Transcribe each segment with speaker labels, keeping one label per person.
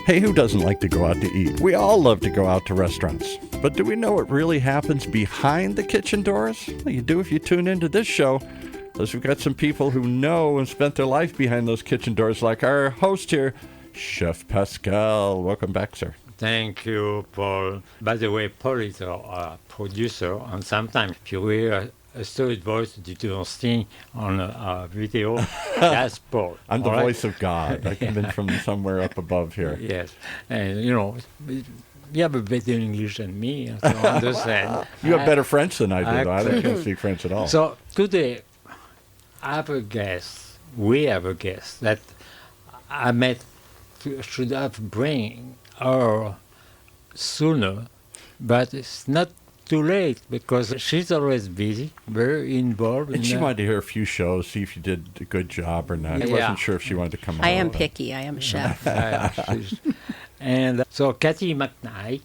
Speaker 1: Hey, who doesn't like to go out to eat? We all love to go out to restaurants. But do we know what really happens behind the kitchen doors? Well, you do if you tune into this show, because we've got some people who know and spent their life behind those kitchen doors, like our host here, Chef Pascal. Welcome back, sir.
Speaker 2: Thank you, Paul. By the way, Paul is our producer, and sometimes if you hear a third voice you don't see on a video, that's Paul.
Speaker 1: I'm the voice of God. I come in from somewhere up above here.
Speaker 2: Yes, and you have a better English than me, so I understand.
Speaker 1: You have better French than I do, though. I don't speak French at all.
Speaker 2: So today, we have a guest that I met, should have bring her sooner, but it's not too late because she's always busy, very involved.
Speaker 1: And she wanted to hear a few shows, see if you did a good job or not. I wasn't sure if she wanted to come on.
Speaker 3: I am picky. I am a chef.
Speaker 2: And so Cathy McKnight,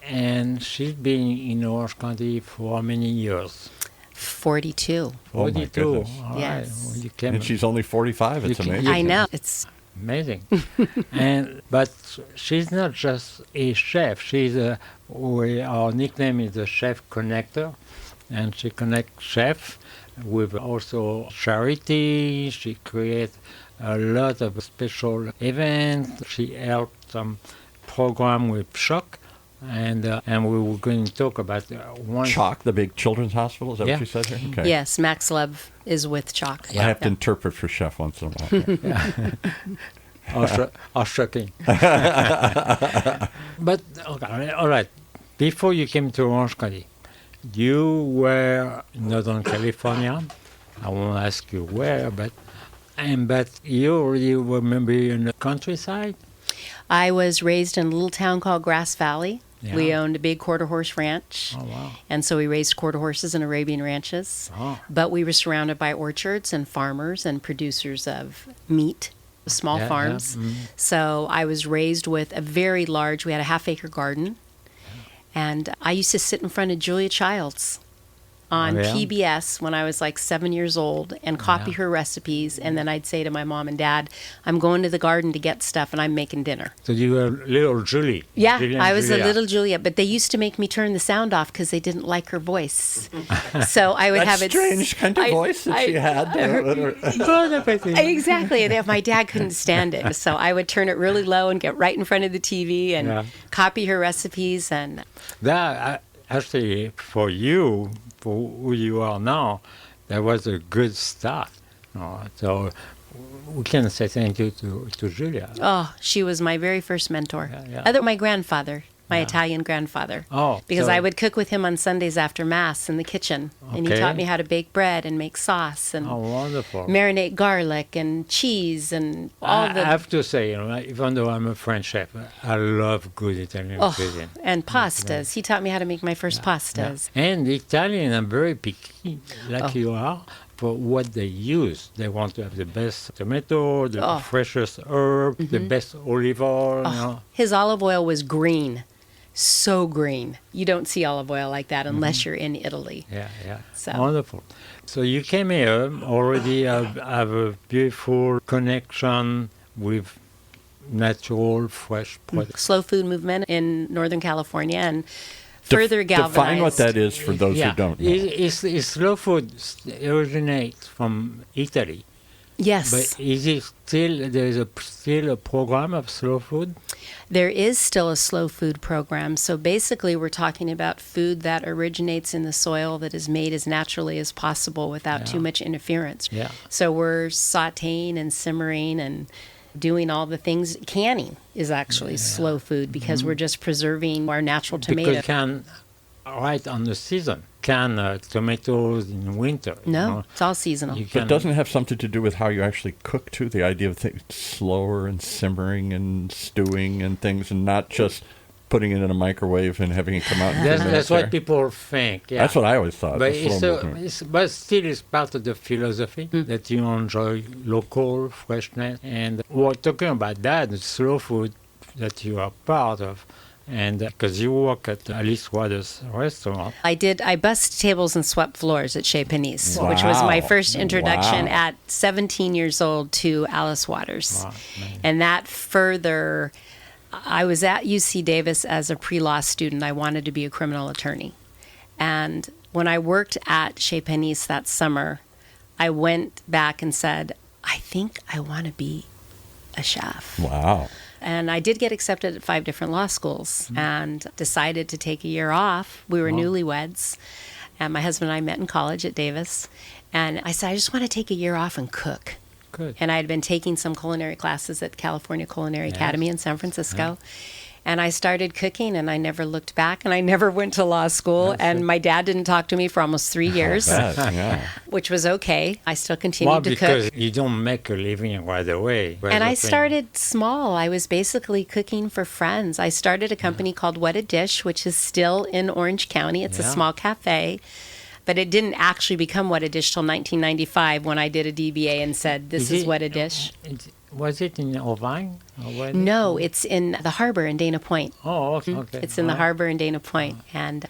Speaker 2: and she's been in Orange County for how many years?
Speaker 3: 42.
Speaker 2: 42.
Speaker 1: Oh, my goodness.
Speaker 3: Yes.
Speaker 2: Well,
Speaker 1: and she's only 45. It's amazing.
Speaker 3: I know. It's
Speaker 2: amazing. But she's not just a chef. She's our nickname is the Chef Connector, and she connects chefs with also charity. She creates a lot of special events. She helped some program with Shock, and we were going to talk about one.
Speaker 1: Chalk, the big children's hospital, is that what you said here? Okay.
Speaker 3: Yes, Max Love is with Chalk.
Speaker 1: I have to interpret for Chef once in a while.
Speaker 2: Shocking. But, okay, all right. Before you came to Orange County, you were in Northern California. I won't ask you where, but you already were maybe in the countryside?
Speaker 3: I was raised in a little town called Grass Valley.
Speaker 2: Yeah.
Speaker 3: We owned a big quarter horse ranch.
Speaker 2: Oh, wow.
Speaker 3: And so we raised quarter horses and Arabian ranches.
Speaker 2: Oh.
Speaker 3: But we were surrounded by orchards and farmers and producers of meat, small farms.
Speaker 2: Yeah.
Speaker 3: So I was raised with a very large, we had a half-acre garden. And I used to sit in front of Julia Childs on PBS when I was like 7 years old and copy her recipes. And then I'd say to my mom and dad, I'm going to the garden to get stuff and I'm making dinner.
Speaker 2: So you were little Julie.
Speaker 3: Yeah,
Speaker 2: Julia
Speaker 3: I was
Speaker 2: Julia.
Speaker 3: a little Julia. But they used to make me turn the sound off because they didn't like her voice. So I would have it.
Speaker 1: Strange kind of voice that she had.
Speaker 3: Exactly. And my dad couldn't stand it. So I would turn it really low and get right in front of the TV and copy her recipes. And
Speaker 2: that actually, for you, for who you are now, that was a good start. So we can say thank you to Julia.
Speaker 3: Oh, she was my very first mentor. My grandfather, my Italian grandfather.
Speaker 2: Oh,
Speaker 3: because I would cook with him on Sundays after Mass in the kitchen. And he taught me how to bake bread and make sauce and marinate garlic and cheese and all the...
Speaker 2: I have to say, even though I'm a French chef, I love good Italian cuisine.
Speaker 3: And pastas. He taught me how to make my first pastas.
Speaker 2: Yeah. And the Italian are very picky, like you are, for what they use. They want to have the best tomato, the freshest herb, the best olive oil.
Speaker 3: His olive oil was green. So green. You don't see olive oil like that unless you're in Italy.
Speaker 2: Yeah.
Speaker 3: So.
Speaker 2: Wonderful. So you came here, already have a beautiful connection with natural, fresh products.
Speaker 3: Slow food movement in Northern California and further galvanized.
Speaker 1: Define what that is for those who don't know.
Speaker 2: Slow food originates from Italy.
Speaker 3: Yes.
Speaker 2: But is it still a program of slow food?
Speaker 3: There is still a slow food program. So basically we're talking about food that originates in the soil that is made as naturally as possible without too much interference.
Speaker 2: Yeah.
Speaker 3: So we're sautéing and simmering and doing all the things. Canning is actually slow food because we're just preserving our natural tomato.
Speaker 2: Because right on the season. Tomatoes in winter.
Speaker 3: No, it's all seasonal.
Speaker 1: But doesn't it have something to do with how you actually cook, too? The idea of things slower and simmering and stewing and things and not just putting it in a microwave and having it come out in 10 minutes.
Speaker 2: That's what people think. Yeah.
Speaker 1: That's what I always thought.
Speaker 2: But still it's part of the philosophy that you enjoy local freshness. And we're talking about that, the slow food that you are part of. And because you work at Alice Waters' restaurant.
Speaker 3: I bussed tables and swept floors at Chez Panisse, which was my first introduction at 17 years old to Alice Waters.
Speaker 2: Wow,
Speaker 3: and that further I was at UC Davis as a pre-law student. I wanted to be a criminal attorney. And when I worked at Chez Panisse that summer, I went back and said, I think I want to be a chef.
Speaker 1: Wow.
Speaker 3: And I did get accepted at 5 different law schools and decided to take a year off. We were newlyweds. And my husband and I met in college at Davis. And I said, I just want to take a year off and cook.
Speaker 2: Good.
Speaker 3: And I had been taking some culinary classes at California Culinary Academy in San Francisco. And I started cooking, and I never looked back, and I never went to law school. And my dad didn't talk to me for almost 3 years, which was okay. I still continued to cook.
Speaker 2: Well, because you don't make a living right away.
Speaker 3: And I started small. I was basically cooking for friends. I started a company called What a Dish, which is still in Orange County. It's a small cafe. But it didn't actually become What a Dish till 1995 when I did a DBA and said, this is What a Dish.
Speaker 2: Was it in Irvine?
Speaker 3: No, it's in the harbor in Dana Point.
Speaker 2: Oh, okay.
Speaker 3: It's in the harbor in Dana Point.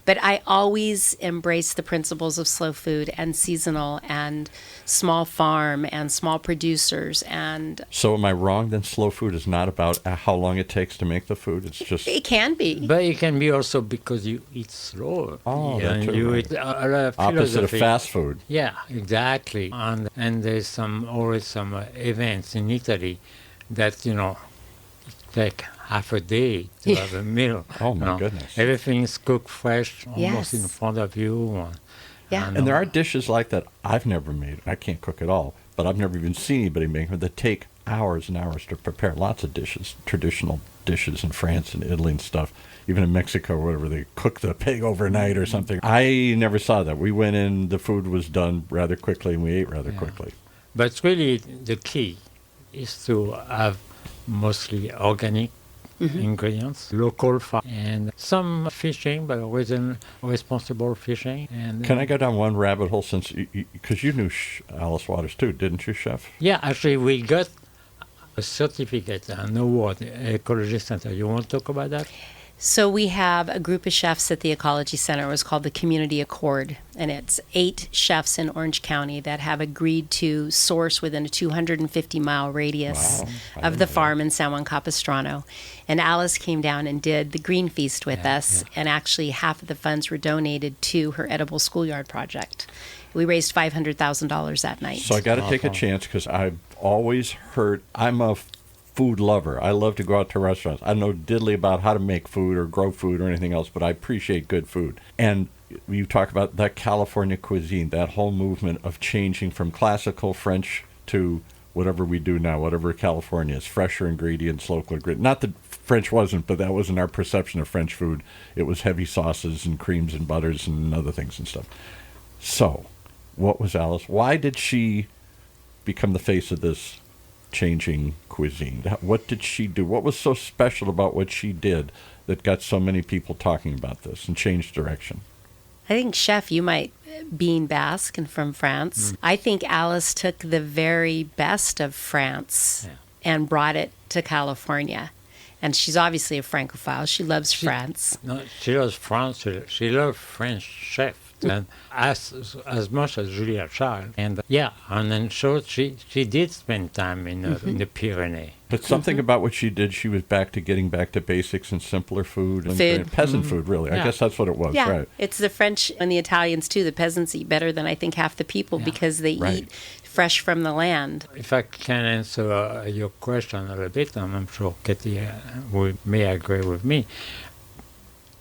Speaker 3: But I always embrace the principles of slow food and seasonal and small farm and small producers. And
Speaker 1: so am I wrong then? Slow food is not about how long it takes to make the food. It's just...
Speaker 3: It can be.
Speaker 2: But it can be also because you eat slower.
Speaker 1: Oh,
Speaker 2: and
Speaker 1: that's
Speaker 2: you eat a lot of
Speaker 1: opposite of
Speaker 2: philosophy.
Speaker 1: fast food.
Speaker 2: Yeah, exactly. And there's always some events in Italy that, take half a day to have a meal.
Speaker 1: Oh, my goodness.
Speaker 2: Everything is cooked fresh, almost in front of you.
Speaker 1: And there are dishes like that I've never made. I can't cook at all, but I've never even seen anybody make them that take hours and hours to prepare. Lots of dishes, traditional dishes in France and Italy and stuff. Even in Mexico or whatever, they cook the pig overnight or something. I never saw that. We went in, the food was done rather quickly, and we ate rather quickly.
Speaker 2: But really, the key is to have mostly organic ingredients, local farm, and some fishing, but responsible fishing. And
Speaker 1: Can I go down one rabbit hole since, because you knew Alice Waters too, didn't you, Chef?
Speaker 2: Yeah, actually we got a certificate, an award, Ecology Center. You want to talk about that?
Speaker 3: So we have a group of chefs at the Ecology Center. It was called the Community Accord, and it's 8 chefs in Orange County that have agreed to source within a 250-mile radius of the farm in San Juan Capistrano. And Alice came down and did the Green Feast with us, and actually half of the funds were donated to her Edible Schoolyard project. We raised $500,000 that night.
Speaker 1: So I got to take a chance because I've always heard, I'm a food lover. I love to go out to restaurants. I don't know diddly about how to make food or grow food or anything else, but I appreciate good food. And you talk about that California cuisine, that whole movement of changing from classical French to whatever we do now, whatever California is, fresher ingredients, local ingredients. Not that French wasn't, but that wasn't our perception of French food. It was heavy sauces and creams and butters and other things and stuff. So, what was Alice? Why did she become the face of this changing cuisine? What did she do? What was so special about what she did that got so many people talking about this and changed direction?
Speaker 3: I think, Chef, you might, being Basque and from France, I think Alice took the very best of France and brought it to California. And she's obviously a Francophile. She loves France.
Speaker 2: No, she loves France. She loves French chef. And as much as Julia Child. And and then so she did spend time in the Pyrenees.
Speaker 1: But something about what she did, she was getting back to basics and simpler food. And peasant food, really. I guess that's what it was, right?
Speaker 3: It's the French and the Italians, too. The peasants eat better than I think half the people because they eat fresh from the land.
Speaker 2: If I can answer your question a little bit, and I'm sure Cathy may agree with me,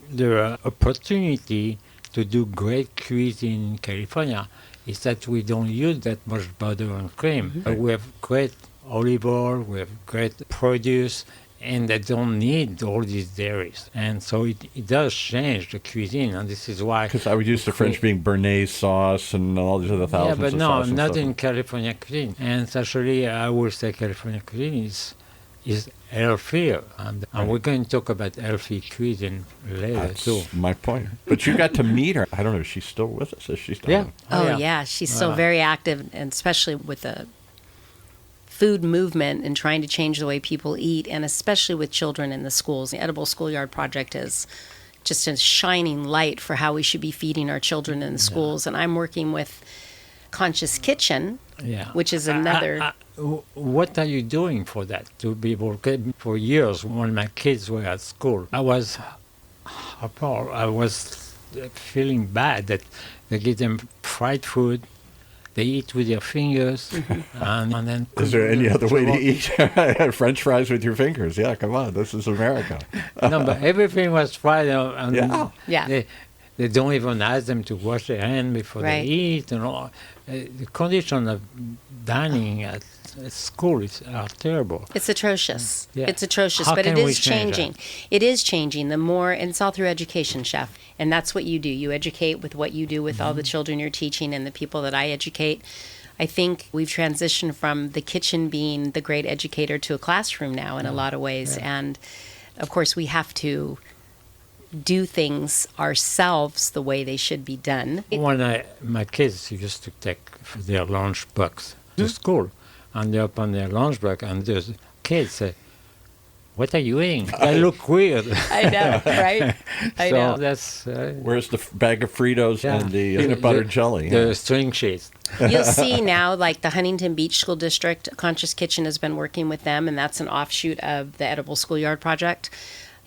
Speaker 2: the opportunity to do great cuisine in California is that we don't use that much butter and cream. We have great olive oil, we have great produce, and they don't need all these dairies. And so it does change the cuisine, and this is why... Because
Speaker 1: I would use the French being Béarnaise sauce and all these other thousands of sauces.
Speaker 2: Yeah, but no, not in California cuisine. And actually, I would say California cuisine is healthier. And we're going to talk about healthy cuisine later, too.
Speaker 1: That's my point. But you got to meet her. I don't know, is she still with us? Is she still
Speaker 3: with us? Yeah. She's still very active, and especially with the food movement and trying to change the way people eat, and especially with children in the schools. The Edible Schoolyard Project is just a shining light for how we should be feeding our children in the schools. And I'm working with Conscious Kitchen, which is another...
Speaker 2: what are you doing for that? To be able to, for years, when my kids were at school, I was appalled. I was feeling bad that they give them fried food, they eat with their fingers, and then...
Speaker 1: Is there any other way to eat French fries with your fingers? Yeah, come on, this is America.
Speaker 2: No, but everything was fried, and
Speaker 3: Yeah.
Speaker 2: they don't even ask them to wash their hands before
Speaker 3: Right.
Speaker 2: they eat, and all. The condition of dining at school are terrible.
Speaker 3: It's atrocious.
Speaker 2: Yeah.
Speaker 3: It's atrocious,
Speaker 2: How
Speaker 3: but it
Speaker 2: can we
Speaker 3: is
Speaker 2: change
Speaker 3: changing. It is changing. The more, and it's all through education, Chef. And that's what you do. You educate with what you do with all the children you're teaching and the people that I educate. I think we've transitioned from the kitchen being the great educator to a classroom now in a lot of ways.
Speaker 2: Yeah.
Speaker 3: And of course, we have to do things ourselves the way they should be done.
Speaker 2: When my kids used to take their lunch box to school, and they're up on their lunch break, and the kids say, "What are you eating? They look weird."
Speaker 3: I know, right? I
Speaker 2: So
Speaker 3: know.
Speaker 2: that's
Speaker 1: Where's the bag of Fritos and the peanut butter jelly?
Speaker 2: The string cheese.
Speaker 3: You'll see now, like the Huntington Beach School District, Conscious Kitchen has been working with them, and that's an offshoot of the Edible Schoolyard Project.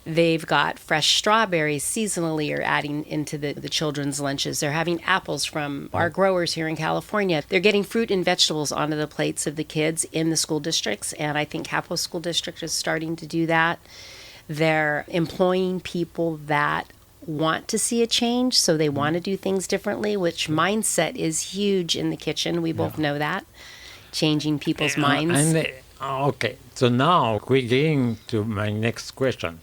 Speaker 3: They've got fresh strawberries seasonally are adding into the children's lunches. They're having apples from our growers here in California. They're getting fruit and vegetables onto the plates of the kids in the school districts, and I think Capo School District is starting to do that. They're employing people that want to see a change, so they want to do things differently, which mindset is huge in the kitchen. We both know that. Changing people's minds.
Speaker 2: Okay, so now we're getting to my next question.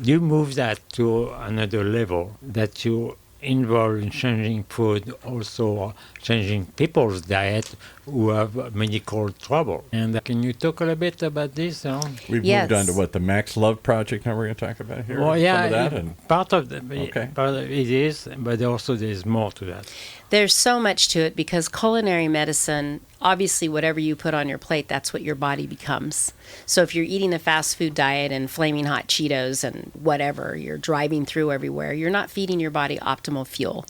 Speaker 2: You move that to another level, that you involved in changing food, also changing people's diet who have medical trouble. And can you talk a little bit about this?
Speaker 1: We've
Speaker 3: Yes.
Speaker 1: moved on to what, the Max Love Project now we're going to talk about here?
Speaker 2: Well, yeah,
Speaker 1: Some of that? And
Speaker 2: part of it is, but also there's more to that.
Speaker 3: There's so much to it because culinary medicine, obviously, whatever you put on your plate, that's what your body becomes. So if you're eating a fast food diet and flaming hot Cheetos and whatever, you're driving through everywhere, you're not feeding your body optimal fuel.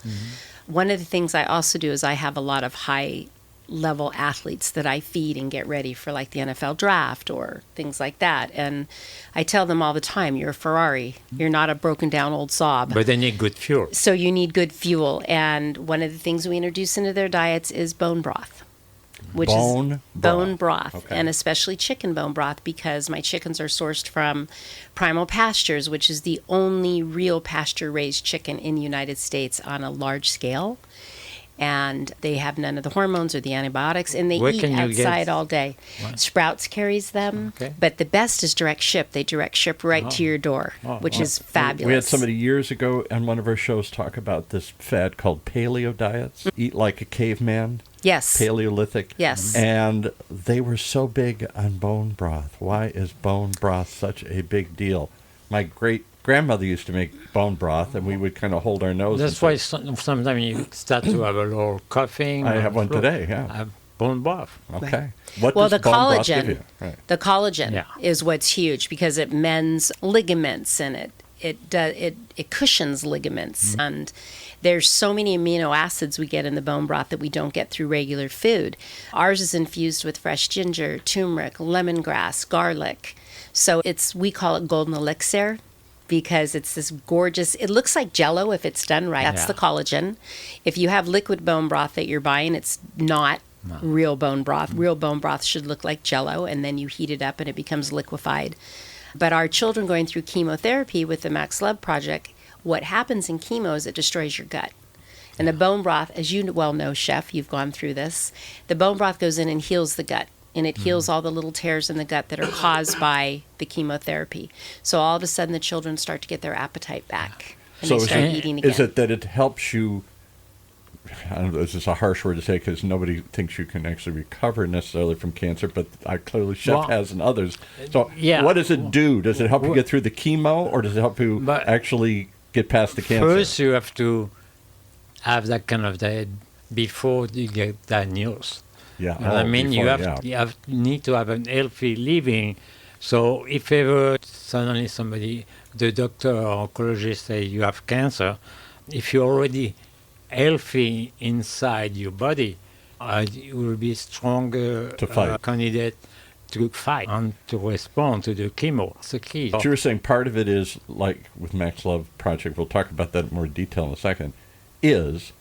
Speaker 3: One of the things I also do is I have a lot of high level athletes that I feed and get ready for like the NFL draft or things like that. And I tell them all the time, you're a Ferrari. You're not a broken down old Saab.
Speaker 2: But they need good fuel.
Speaker 3: So you need good fuel. And one of the things we introduce into their diets is bone broth. Which
Speaker 1: Bone
Speaker 3: is bone broth,
Speaker 1: Okay.
Speaker 3: and especially chicken bone broth, because my chickens are sourced from Primal Pastures, which is the only real pasture-raised chicken in the United States on a large scale. And they have none of the hormones or the antibiotics, and they
Speaker 2: Where
Speaker 3: eat
Speaker 2: can you get-
Speaker 3: outside all day.
Speaker 2: What?
Speaker 3: Sprouts carries them,
Speaker 2: Okay.
Speaker 3: but the best is direct ship. They direct ship right to your door, which is fabulous.
Speaker 1: we had somebody years ago on one of our shows talk about this fad called paleo diets. Eat like a caveman.
Speaker 3: Yes.
Speaker 1: Paleolithic.
Speaker 3: Yes.
Speaker 1: And they were so big on bone broth. Why is bone broth such a big deal? My great-grandmother used to make bone broth, and we would kind of hold our nose.
Speaker 2: That's why sometimes you start to have a little coughing.
Speaker 1: I
Speaker 2: or
Speaker 1: have one
Speaker 2: flu.
Speaker 1: today, yeah.
Speaker 2: I have bone broth.
Speaker 1: Okay. What
Speaker 3: Well,
Speaker 1: does
Speaker 3: the
Speaker 1: bone broth give
Speaker 3: collagen,
Speaker 1: you? Right.
Speaker 3: the collagen
Speaker 2: Yeah.
Speaker 3: is what's huge because it mends ligaments and it cushions ligaments. And there's so many amino acids we get in the bone broth that we don't get through regular food. Ours is infused with fresh ginger, turmeric, lemongrass, garlic. So we call it golden elixir because it's this gorgeous, it looks like Jell-O if it's done right. That's
Speaker 2: Yeah.
Speaker 3: the collagen. If you have liquid bone broth that you're buying, it's not real bone broth. Real bone broth should look like Jell-O, and then you heat it up and it becomes liquefied. But our children going through chemotherapy with the Max Love Project, what happens in chemo is it destroys your gut. And the bone broth, as you well know, Chef, you've gone through this, the bone broth goes in and heals the gut. And it heals all the little tears in the gut that are caused by the chemotherapy. So all of a sudden the children start to get their appetite back. And
Speaker 1: So
Speaker 3: they start eating again.
Speaker 1: is it that it helps you, I don't know, this is a harsh word to say because nobody thinks you can actually recover necessarily from cancer, but clearly Chef
Speaker 2: Well,
Speaker 1: has and others. So
Speaker 2: yeah.
Speaker 1: what does it do? Does it help you get through the chemo, or does it help you
Speaker 2: But
Speaker 1: actually get past the cancer?
Speaker 2: First, you have to have that kind of diet before you get diagnosed.
Speaker 1: Yeah.
Speaker 2: And I mean, you need to have an healthy living. So if ever suddenly the doctor or oncologist say you have cancer, if you're already healthy inside your body, you will be stronger
Speaker 1: To fight.
Speaker 2: candidate to fight and to respond to the chemo. It's the key.
Speaker 1: But you were saying part of it is, like with Max Love Project, we'll talk about that in more detail in a second, is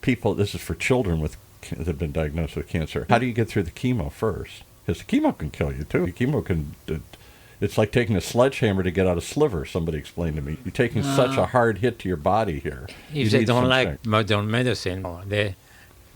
Speaker 1: people, this is for children that have been diagnosed with cancer. How do you get through the chemo first? Because the chemo can kill you, too. The chemo can... It's like taking a sledgehammer to get out a sliver, somebody explained to me. You're taking such a hard hit to your body here.
Speaker 2: If they don't like modern medicine,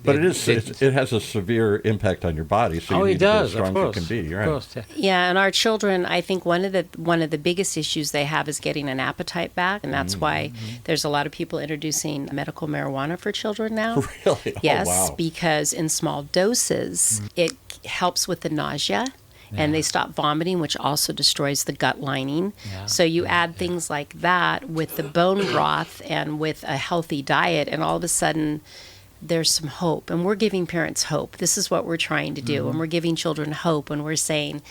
Speaker 1: but it has a severe impact on your body, so you need to be as strong as you can be. Right?
Speaker 2: Of course, yeah.
Speaker 3: Yeah, and our children, I think one of the biggest issues they have is getting an appetite back, and that's why there's a lot of people introducing medical marijuana for children now.
Speaker 1: Really?
Speaker 3: Yes,
Speaker 1: wow.
Speaker 3: Because in small doses, it helps with the nausea.
Speaker 2: Yeah.
Speaker 3: And they stop vomiting, which also destroys the gut lining.
Speaker 2: Yeah.
Speaker 3: So you add things like that with the bone broth and with a healthy diet, and all of a sudden there's some hope. And we're giving parents hope. This is what we're trying to do. And we're giving children hope. And we're saying,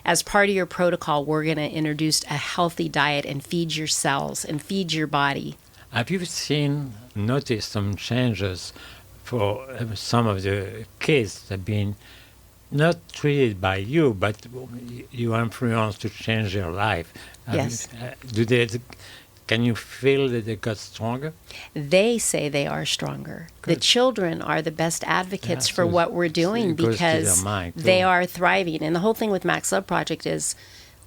Speaker 3: as part of your protocol, we're going to introduce a healthy diet and feed your cells and feed your body.
Speaker 2: Have you noticed some changes for some of the kids that have been not treated by you, but you influence to change their life?
Speaker 3: Yes.
Speaker 2: Can you feel that they got stronger?
Speaker 3: They say they are stronger. Good. The children are the best advocates for what we're doing because they are thriving. And the whole thing with Max Love Project is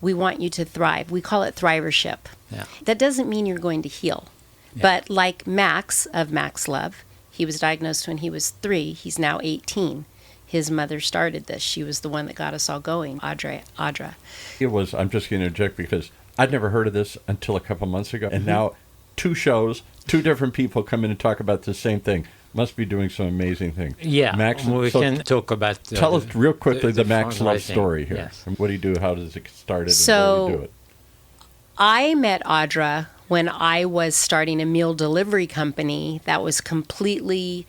Speaker 3: we want you to thrive. We call it thrivership.
Speaker 2: Yeah.
Speaker 3: That doesn't mean you're going to heal. Yeah. But like Max of Max Love, he was diagnosed when he was 3. He's now 18. His mother started this. She was the one that got us all going, Audra.
Speaker 1: It was, I'm just going to interject because I'd never heard of this until a couple months ago. And now 2 shows, 2 different people come in and talk about the same thing. Must be doing some amazing things.
Speaker 2: Yeah,
Speaker 1: Max,
Speaker 2: we can talk about...
Speaker 1: tell us real quickly the Max Love story here.
Speaker 2: Yes.
Speaker 1: What do you do? How does it get started?
Speaker 3: So,
Speaker 1: and where do you do it?
Speaker 3: I met Audra when I was starting a meal delivery company that was completely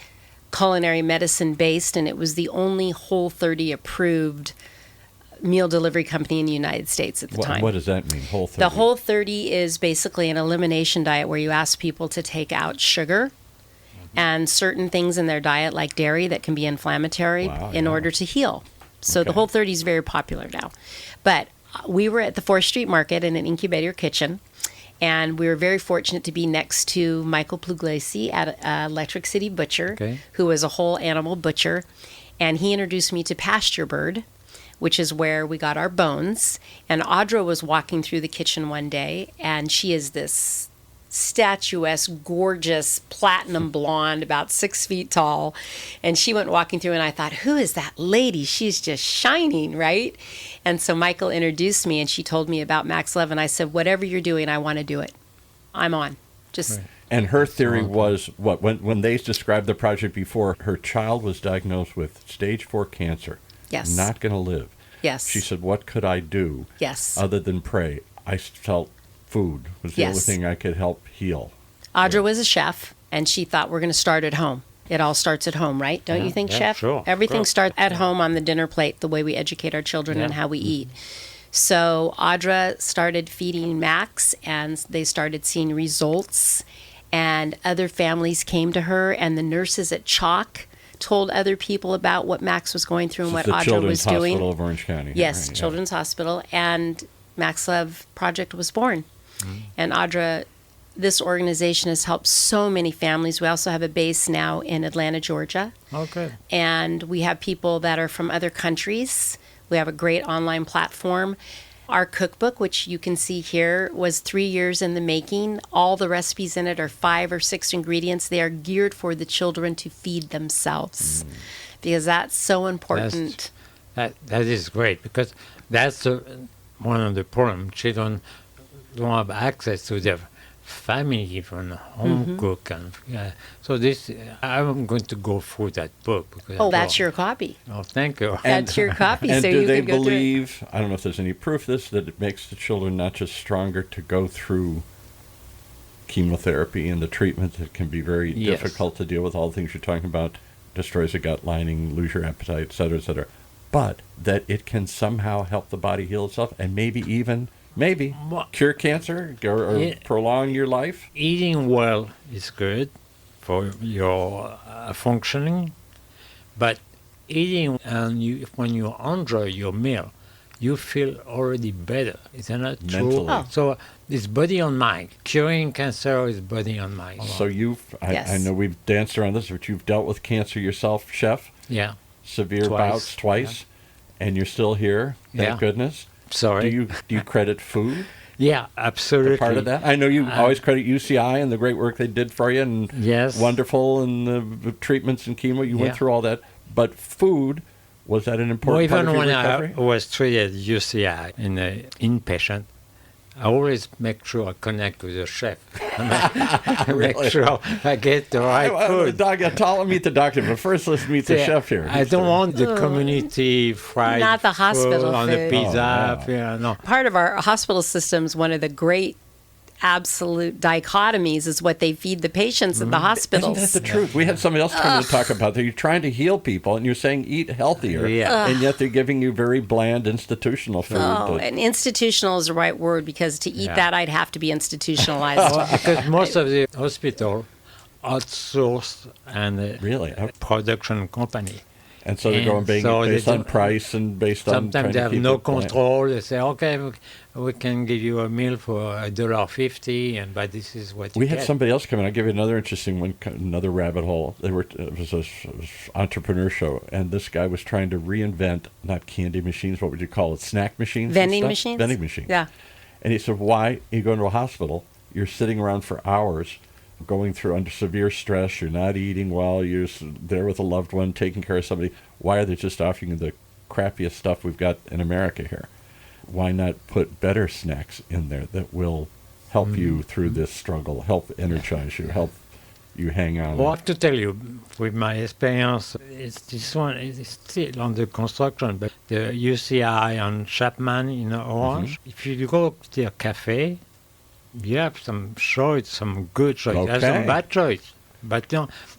Speaker 3: culinary medicine based, and it was the only Whole30 approved meal delivery company in the United States at the time.
Speaker 1: What does that mean, Whole30?
Speaker 3: The Whole30 is basically an elimination diet where you ask people to take out sugar and certain things in their diet like dairy that can be inflammatory in order to heal. So the Whole30 is very popular now. But we were at the 4th Street Market in an incubator kitchen, and we were very fortunate to be next to Michael Puglisi at Electric City Butcher, who was a whole animal butcher. And he introduced me to Pasture Bird, which is where we got our bones. And Audra was walking through the kitchen one day, and she is this statuesque, gorgeous, platinum blonde, about 6 feet tall. And she went walking through, and I thought, who is that lady? She's just shining, right? And so Michael introduced me, and she told me about Max Love, and I said, whatever you're doing, I want to do it. I'm on. Just. Right.
Speaker 1: And her theory was, what, when they described the project before, her child was diagnosed with stage 4 cancer.
Speaker 3: Yes.
Speaker 1: Not going to live.
Speaker 3: Yes.
Speaker 1: She said, what could I do other than pray? I felt food was the only thing I could help heal.
Speaker 3: Audra was a chef, and she thought we're going to start at home. It all starts at home, right? Don't you think, Chef?
Speaker 2: Sure.
Speaker 3: Everything starts at home on the dinner plate, the way we educate our children and how we eat. So Audra started feeding Max, and they started seeing results. And other families came to her, and the nurses at Chalk told other people about what Max was going through and what Audra was doing.
Speaker 1: Children's Hospital of Orange County.
Speaker 3: Yes,
Speaker 1: right,
Speaker 3: Children's Hospital. And Max Love Project was born. And Audra, this organization has helped so many families. We also have a base now in Atlanta, Georgia.
Speaker 2: Okay.
Speaker 3: And we have people that are from other countries. We have a great online platform. Our cookbook, which you can see here, was 3 years in the making. All the recipes in it are 5 or 6 ingredients. They are geared for the children to feed themselves because that's so important.
Speaker 2: That is great because that's one of the problems. Children don't have access to their family, even home cook, and so this I'm going to go through that book. Because
Speaker 3: that's your copy.
Speaker 2: Oh, thank you.
Speaker 3: That's your copy.
Speaker 1: And
Speaker 3: so
Speaker 1: do
Speaker 3: you
Speaker 1: they
Speaker 3: can go
Speaker 1: believe? I don't know if there's any proof of this that it makes the children not just stronger to go through chemotherapy and the treatment that can be very difficult to deal with. All the things you're talking about, destroys the gut lining, lose your appetite, et cetera, but that it can somehow help the body heal itself and maybe even. Maybe. Cure cancer or prolong your life?
Speaker 2: Eating well is good for your functioning, But eating, and when you enjoy your meal, you feel already better. Is that not true?
Speaker 1: Mentally.
Speaker 3: Oh.
Speaker 2: So it's body and mind. Curing cancer is body and mind.
Speaker 1: So I
Speaker 3: Yes.
Speaker 1: know we've danced around this, but you've dealt with cancer yourself, Chef.
Speaker 2: Yeah.
Speaker 1: Severe
Speaker 2: Twice.
Speaker 1: bouts twice, and you're still here. Thank
Speaker 2: Yeah.
Speaker 1: goodness.
Speaker 2: Sorry.
Speaker 1: Do you credit food
Speaker 2: Yeah, absolutely.
Speaker 1: for part of that? I know you always credit UCI and the great work they did for you, and
Speaker 2: Yes.
Speaker 1: wonderful, and the treatments and chemo. You went
Speaker 2: Yeah.
Speaker 1: through all that, but food, was that an
Speaker 2: Well,
Speaker 1: important part
Speaker 2: even
Speaker 1: of
Speaker 2: when
Speaker 1: your
Speaker 2: I
Speaker 1: recovery?
Speaker 2: was treated UCI in an inpatient, I always make sure I connect with the chef.
Speaker 1: Really?
Speaker 2: Make sure I get the right food.
Speaker 1: I'll meet the doctor, but first let's meet the
Speaker 2: Yeah,
Speaker 1: chef here.
Speaker 2: I don't want the community fried
Speaker 3: Not the hospital
Speaker 2: food on the
Speaker 3: food.
Speaker 2: pizza.
Speaker 1: Oh,
Speaker 2: yeah, no.
Speaker 3: Part of our hospital systems, one of the great absolute dichotomies is what they feed the patients at the hospitals.
Speaker 1: Isn't that the truth? We had somebody else come in to talk about that. You're trying to heal people, and you're saying eat healthier,
Speaker 2: Yeah.
Speaker 1: and yet they're giving you very bland institutional food.
Speaker 3: Oh,
Speaker 1: that-
Speaker 3: and institutional is the right word, because to eat
Speaker 2: Yeah.
Speaker 3: that, I'd have to be institutionalized.
Speaker 2: Because most of the hospital outsourced and
Speaker 1: Really?
Speaker 2: production company.
Speaker 1: And so they're going
Speaker 2: And so
Speaker 1: based
Speaker 2: they
Speaker 1: on
Speaker 2: don't-
Speaker 1: price and based on trying
Speaker 2: Sometimes
Speaker 1: to
Speaker 2: they have
Speaker 1: keep
Speaker 2: no
Speaker 1: it bland.
Speaker 2: control. They say, okay, we can give you a meal for $1.50, but this is what you
Speaker 1: We
Speaker 2: get.
Speaker 1: had somebody else come in. I'll give you another interesting one, another rabbit hole. It was an entrepreneur show, and this guy was trying to reinvent, not candy machines, what would you call it, snack machines? and
Speaker 3: Vending
Speaker 1: stuff?
Speaker 3: machines?
Speaker 1: Vending machines.
Speaker 3: Yeah.
Speaker 1: And he said, why? You go into a hospital, you're sitting around for hours, going through under severe stress, you're not eating well, you're there with a loved one, taking care of somebody. Why are they just offering you the crappiest stuff we've got in America here? Why not put better snacks in there that will help you through this struggle, help energize you, help you hang on?
Speaker 2: Well, I have to tell you, with my experience, this one is still under construction, but the UCI on Chapman in Orange, if you go to a cafe, you have some choice, some good choice, you have
Speaker 1: Okay.
Speaker 2: some bad choice. But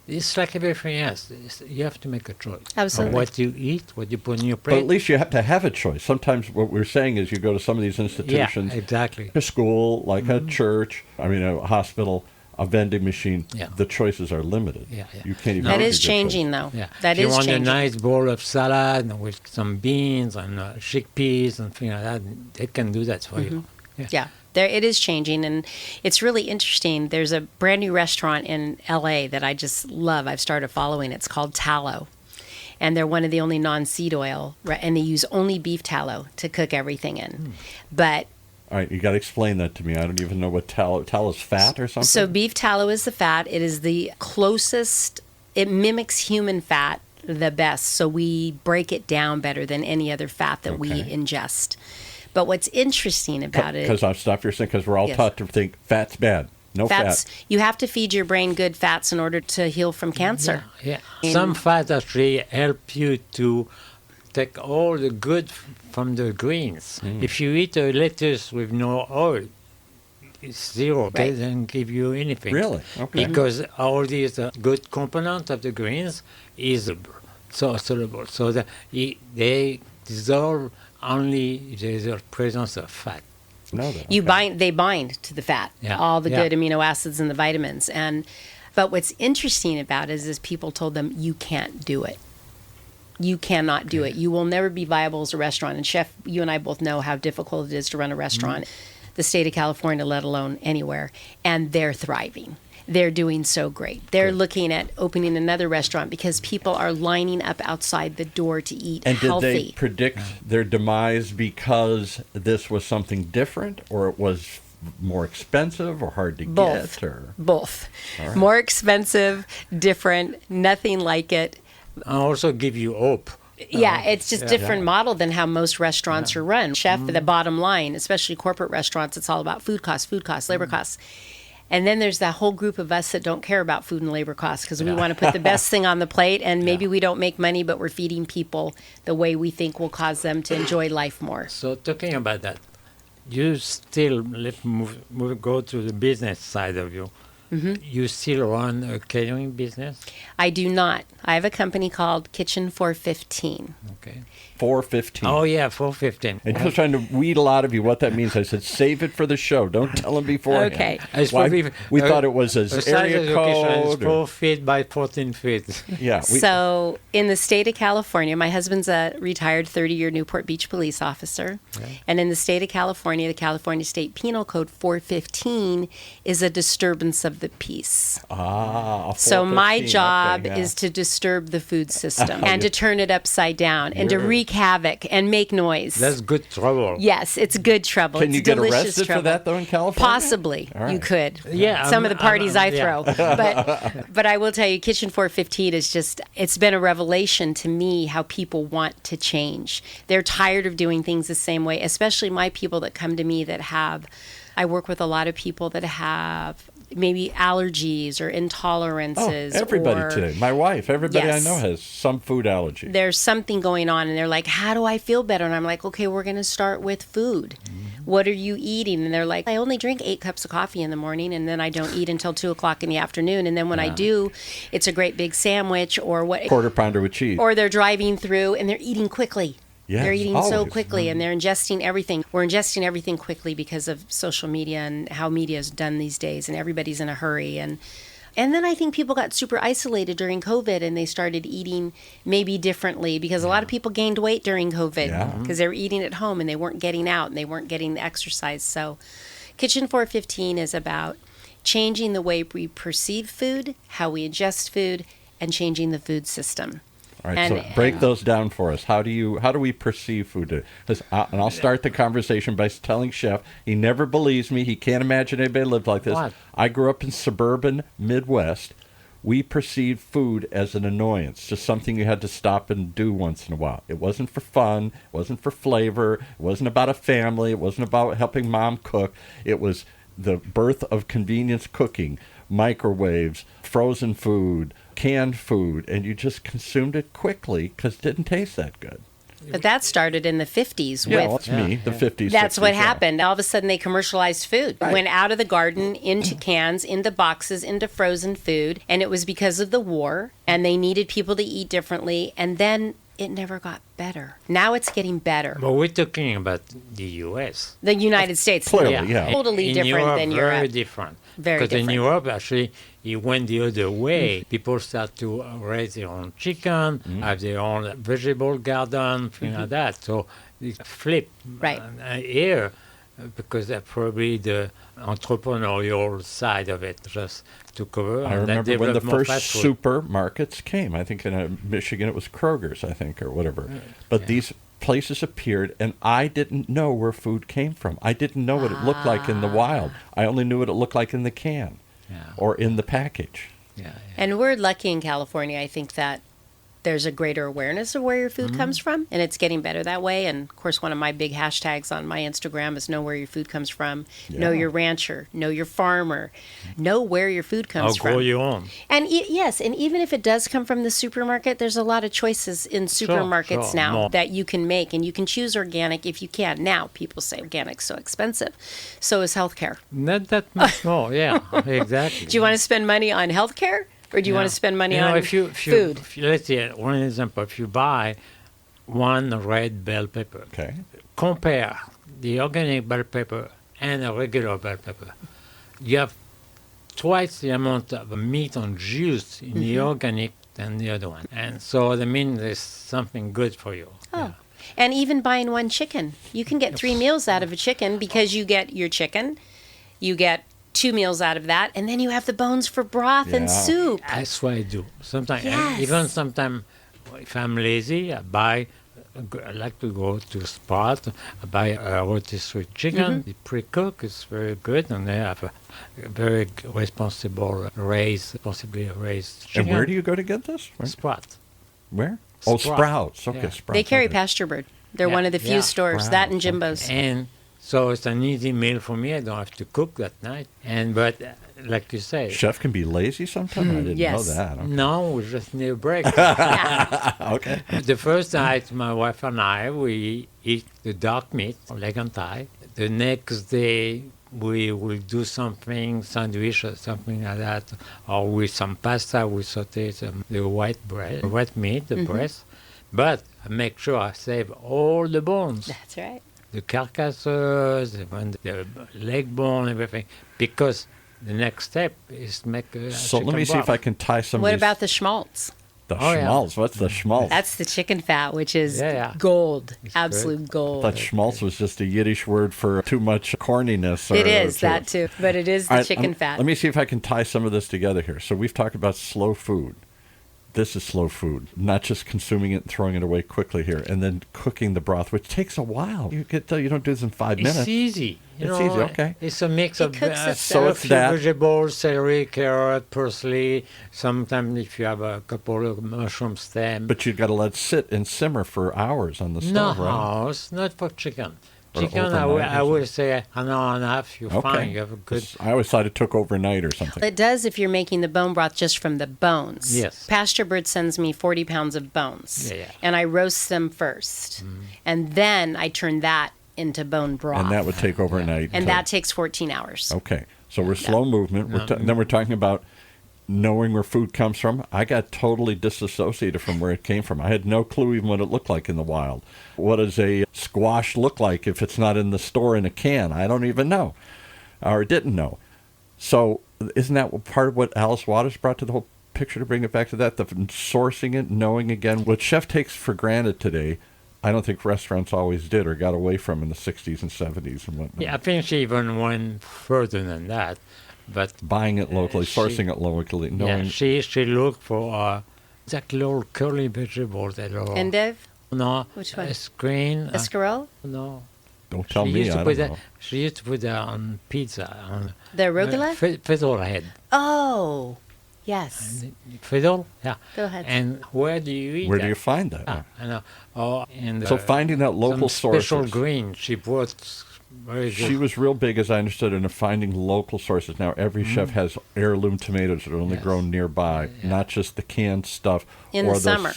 Speaker 2: it's like everything else. You have to make a choice.
Speaker 3: Absolutely.
Speaker 2: What you eat, what you put in your plate.
Speaker 1: But at least you have to have a choice. Sometimes what we're saying is you go to some of these institutions,
Speaker 2: Yeah, exactly.
Speaker 1: a school, like a church, a hospital, a vending machine,
Speaker 2: Yeah.
Speaker 1: the choices are limited.
Speaker 2: Yeah, yeah.
Speaker 1: You can't even
Speaker 3: That
Speaker 1: make
Speaker 3: is
Speaker 1: a good
Speaker 3: changing,
Speaker 1: choice.
Speaker 3: though.
Speaker 2: Yeah.
Speaker 3: That
Speaker 2: if you
Speaker 3: is
Speaker 2: want
Speaker 3: changing.
Speaker 2: a nice bowl of salad with some beans and chickpeas and things like that, they can do that for you.
Speaker 3: Yeah, it is changing, and it's really interesting. There's a brand new restaurant in LA that I just love. I've started following. It's called Tallow, and they're one of the only non-seed oil, and they use only beef tallow to cook everything in. But
Speaker 1: All right, you got to explain that to me. I don't even know what tallow is fat or something?
Speaker 3: so beef tallow is the fat. It is the closest. It mimics human fat the best. So we break it down better than any other fat that we
Speaker 1: Okay.
Speaker 3: ingest. But what's interesting about it,
Speaker 1: Because I'll stop your saying, because we're all
Speaker 3: Yes.
Speaker 1: taught to think fat's bad. No
Speaker 3: fats,
Speaker 1: fat.
Speaker 3: you have to feed your brain good fats in order to heal from cancer.
Speaker 2: Yeah. Some fats actually help you to take all the good from the greens. If you eat a lettuce with no oil, it's zero. They
Speaker 3: Right.
Speaker 2: don't give you anything.
Speaker 1: Really? Okay.
Speaker 2: Because all these good components of the greens is so soluble, so that they dissolve only if there is a presence of fat.
Speaker 1: No, that.
Speaker 3: They bind to the fat,
Speaker 2: Yeah,
Speaker 3: all the
Speaker 2: yeah.
Speaker 3: good amino acids and the vitamins. But what's interesting about it is people told them, you can't do it. You cannot do it. You will never be viable as a restaurant. And Chef, you and I both know how difficult it is to run a restaurant, the state of California, let alone anywhere. And they're thriving. They're doing so great. They're looking at opening another restaurant because people are lining up outside the door to eat
Speaker 1: And did
Speaker 3: healthy.
Speaker 1: they predict their demise because this was something different, or it was more expensive or hard to
Speaker 3: Both.
Speaker 1: get? Or
Speaker 3: Both.
Speaker 1: All right.
Speaker 3: More expensive, different, nothing like it.
Speaker 2: And also give you hope.
Speaker 3: Yeah, it's just different model than how most restaurants are run. Chef, the bottom line, especially corporate restaurants, it's all about food costs, labor costs. And then there's that whole group of us that don't care about food and labor costs because we want to put the best thing on the plate, and maybe we don't make money, but we're feeding people the way we think will cause them to enjoy life more.
Speaker 2: So talking about that, you still go to the business side of you. You still run a catering business?
Speaker 3: I do not. I have a company called Kitchen 415.
Speaker 2: Okay.
Speaker 1: 415.
Speaker 2: Oh, yeah, 415.
Speaker 1: And he was trying to wheedle out of you what that means. I said, save it for the show. Don't tell him beforehand.
Speaker 3: Okay.
Speaker 1: Why? We thought it was as area code.
Speaker 2: 4 feet by 14 feet.
Speaker 1: Yeah.
Speaker 3: So in the state of California, my husband's a retired 30-year Newport Beach police officer.
Speaker 2: Okay.
Speaker 3: And in the state of California, the California State Penal Code 415 is a disturbance of the peace. So my job is to disturb the food system and to turn it upside down and to wreak havoc and make noise.
Speaker 2: That's good trouble.
Speaker 3: Yes, it's good trouble.
Speaker 1: Can
Speaker 3: it's
Speaker 1: you get
Speaker 3: delicious
Speaker 1: arrested
Speaker 3: trouble.
Speaker 1: for that, though, in California?
Speaker 3: Possibly.
Speaker 1: All right.
Speaker 3: You could.
Speaker 2: Yeah.
Speaker 3: Some of the parties I
Speaker 2: yeah.
Speaker 3: throw. But I will tell you, Kitchen 415 is just, it's been a revelation to me how people want to change. They're tired of doing things the same way, especially my people that come to me that have, I work with a lot of people that have maybe allergies or intolerances.
Speaker 1: Everybody today. My wife, everybody
Speaker 3: Yes.
Speaker 1: I know has some food allergy.
Speaker 3: There's something going on, and they're like, how do I feel better? And I'm like, okay, we're going to start with food. What are you eating? And they're like, I only drink 8 cups of coffee in the morning, and then I don't eat until 2 o'clock in the afternoon. And then when I do, it's a great big sandwich or what.
Speaker 1: Quarter pounder with cheese.
Speaker 3: Or they're driving through and they're eating quickly.
Speaker 1: Yes,
Speaker 3: they're eating so
Speaker 1: always.
Speaker 3: quickly and they're ingesting everything. We're ingesting everything quickly because of social media and how media is done these days, and everybody's in a hurry. And then I think people got super isolated during COVID and they started eating maybe differently because a lot of people gained weight during COVID because they were eating at home and they weren't getting out and they weren't getting the exercise. So Kitchen 415 is about changing the way we perceive food, how we ingest food, and changing the food system.
Speaker 1: All right, so break those down for us. How do we perceive food? And I'll start the conversation by telling Chef, he never believes me. He can't imagine anybody lived like this.
Speaker 2: What?
Speaker 1: I grew up in suburban Midwest. We perceived food as an annoyance, just something you had to stop and do once in a while. It wasn't for fun. It wasn't for flavor. It wasn't about a family. It wasn't about helping mom cook. It was the birth of convenience cooking, microwaves, frozen food, canned food, and you just consumed it quickly because it didn't taste that good.
Speaker 3: But that started in the 50s
Speaker 1: Yeah,
Speaker 3: with
Speaker 1: well, that's me, the 50s.
Speaker 3: That's
Speaker 1: 60s,
Speaker 3: what
Speaker 1: yeah.
Speaker 3: happened. All of a sudden, they commercialized food.
Speaker 1: Right.
Speaker 3: Went out of the garden, into cans, into boxes, into frozen food. And it was because of the war. And they needed people to eat differently. And then it never got better. Now it's getting better.
Speaker 2: But we're talking about the U.S.
Speaker 3: The United States.
Speaker 1: Clearly, yeah.
Speaker 3: Totally
Speaker 2: in
Speaker 3: different
Speaker 2: Europe,
Speaker 3: than
Speaker 2: very
Speaker 3: Europe.
Speaker 2: different.
Speaker 3: Very
Speaker 2: Because in
Speaker 3: different.
Speaker 2: Europe, actually, it went the other way. People start to raise their own chicken, have their own vegetable garden, things like that. So it flipped
Speaker 3: Right.
Speaker 2: Here because that's probably the entrepreneurial side of it just took over.
Speaker 1: I
Speaker 2: and then
Speaker 1: remember when the
Speaker 2: developed more
Speaker 1: first
Speaker 2: fast food.
Speaker 1: supermarkets came. I think in Michigan it was Kroger's, I think, or whatever. But these places appeared, and I didn't know where food came from. I didn't know what it looked like in the wild. I only knew what it looked like in the can or in the package.
Speaker 3: And we're lucky in California, I think, that there's a greater awareness of where your food comes from, and it's getting better that way. And of course, one of my big hashtags on my Instagram is know where your food comes from, know your rancher, know your farmer, know where your food comes from.
Speaker 2: Grow your own.
Speaker 3: And yes, and even if it does come from the supermarket, there's a lot of choices in supermarkets
Speaker 2: sure,
Speaker 3: now
Speaker 2: more.
Speaker 3: that you can make, and you can choose organic if you can. Now, people say organic's so expensive. So is healthcare.
Speaker 2: Not that much more, yeah, exactly.
Speaker 3: Do you want to spend money on healthcare? Or do you want to spend money on food?
Speaker 2: Let's say, one example, if you buy one red bell pepper,
Speaker 1: Okay.
Speaker 2: compare the organic bell pepper and a regular bell pepper. You have twice the amount of meat and juice in the organic than the other one. And so that means there's something good for you.
Speaker 3: Oh. And even buying one chicken. You can get 3 meals out of a chicken because you get your chicken, you get 2 meals out of that, and then you have the bones for broth and soup.
Speaker 2: That's what I do. Sometimes,
Speaker 3: Yes.
Speaker 2: even sometimes, if I'm lazy, I like to go to Spot, I buy a rotisserie chicken. The pre-cook is very good, and they have a very responsible possibly raised chicken.
Speaker 1: And where do you go to get this?
Speaker 2: Spot.
Speaker 1: Where? Oh,
Speaker 2: Sprout.
Speaker 1: Sprouts. Okay,
Speaker 2: Yeah.
Speaker 1: Sprouts.
Speaker 3: They carry
Speaker 1: okay.
Speaker 3: Pasture Bird. They're one of the few stores. That and Jimbo's.
Speaker 2: And so it's an easy meal for me. I don't have to cook that night. But like you say,
Speaker 1: Chef can be lazy sometimes? I didn't know
Speaker 3: Yes.
Speaker 1: that. Okay.
Speaker 2: no, we just need a break.
Speaker 1: Okay.
Speaker 2: The first night, my wife and I, we eat the dark meat, leg and thigh. The next day, we will do something, sandwich or something like that, or with some pasta, we saute the white meat, the breast. But I make sure I save all the bones.
Speaker 3: That's right.
Speaker 2: The carcasses, the leg bone, everything, because the next step is to make a
Speaker 1: So
Speaker 2: chicken
Speaker 1: let me see if
Speaker 2: broth.
Speaker 1: I can tie some
Speaker 3: What
Speaker 1: of these.
Speaker 3: about the schmaltz?
Speaker 1: The
Speaker 2: Oh, yeah.
Speaker 1: schmaltz. What's the schmaltz?
Speaker 3: That's the chicken fat, which is
Speaker 2: Yeah.
Speaker 3: gold,
Speaker 2: It's
Speaker 3: absolute
Speaker 1: I
Speaker 3: gold.
Speaker 1: thought schmaltz was just a Yiddish word for too much corniness.
Speaker 3: It is that too, but it is the
Speaker 1: All right,
Speaker 3: chicken fat.
Speaker 1: Let me see if I can tie some of this together here. So we've talked about slow food. This is slow food, not just consuming it and throwing it away quickly here, and then cooking the broth, which takes a while. You don't do this in 5 minutes.
Speaker 2: It's easy.
Speaker 1: It's easy, okay.
Speaker 2: It's a mix
Speaker 3: It
Speaker 2: of
Speaker 3: cooks itself.
Speaker 1: So it's
Speaker 2: few
Speaker 1: that.
Speaker 2: vegetables, celery, carrot, parsley. Sometimes if you have a couple of mushroom stems.
Speaker 1: But you've got to let it sit and simmer for hours on the
Speaker 2: No,
Speaker 1: stove, right?
Speaker 2: it's not for chicken.
Speaker 1: Or
Speaker 2: Chicken,
Speaker 1: overnight
Speaker 2: I
Speaker 1: or
Speaker 2: would say an hour and a half, you're fine. You have a good...
Speaker 1: I always thought it took overnight or something.
Speaker 3: It does if you're making the bone broth just from the bones.
Speaker 2: Yes.
Speaker 3: Pasture Bird sends me 40 pounds of bones.
Speaker 2: Yeah.
Speaker 3: And I roast them first. And then I turn that into bone broth.
Speaker 1: And that would take overnight.
Speaker 3: And
Speaker 1: to-
Speaker 3: that takes 14 hours.
Speaker 1: Okay, so we're slow movement. Then we're talking about knowing where food comes from. I got totally disassociated from where it came from. I had no clue even what it looked like in the wild. What does a squash look like if it's not in the store in a can? I don't even know, or didn't know. So isn't that part of what Alice Waters brought to the whole picture, to bring it back to that, the sourcing it, knowing again, what chef takes for granted today, I don't think restaurants always did or got away from in the 60s and 70s and whatnot.
Speaker 2: Yeah, I think she even went further than that. But
Speaker 1: Buying it locally,
Speaker 2: she-
Speaker 1: sourcing it locally, knowing.
Speaker 2: yeah, she looked for that little curly vegetable that little...
Speaker 3: Endive?
Speaker 2: No,
Speaker 3: Which one?
Speaker 2: Green.
Speaker 3: Escarole?
Speaker 2: No.
Speaker 1: Don't tell
Speaker 2: She
Speaker 1: me,
Speaker 2: used to
Speaker 1: I
Speaker 2: put
Speaker 1: don't
Speaker 2: that-
Speaker 1: know.
Speaker 2: She used to put that on pizza. On
Speaker 3: The arugula?
Speaker 2: fiddlehead.
Speaker 3: Oh, yes.
Speaker 2: Fiddle? Yeah.
Speaker 3: Go ahead.
Speaker 2: And where do you eat
Speaker 1: Where
Speaker 2: that?
Speaker 1: do you find that?
Speaker 2: Ah, I know. Oh, and
Speaker 1: So finding that local
Speaker 2: some special
Speaker 1: sources.
Speaker 2: green. She brought very good.
Speaker 1: She was real big, as I understood, in finding local sources. Now, every chef has heirloom tomatoes that are only
Speaker 2: Yes.
Speaker 1: grown nearby, not just the canned stuff.
Speaker 3: In
Speaker 1: or
Speaker 3: the summer.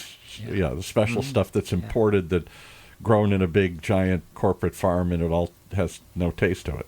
Speaker 1: The special stuff that's imported that grown in a big, giant corporate farm, and it all has no taste to it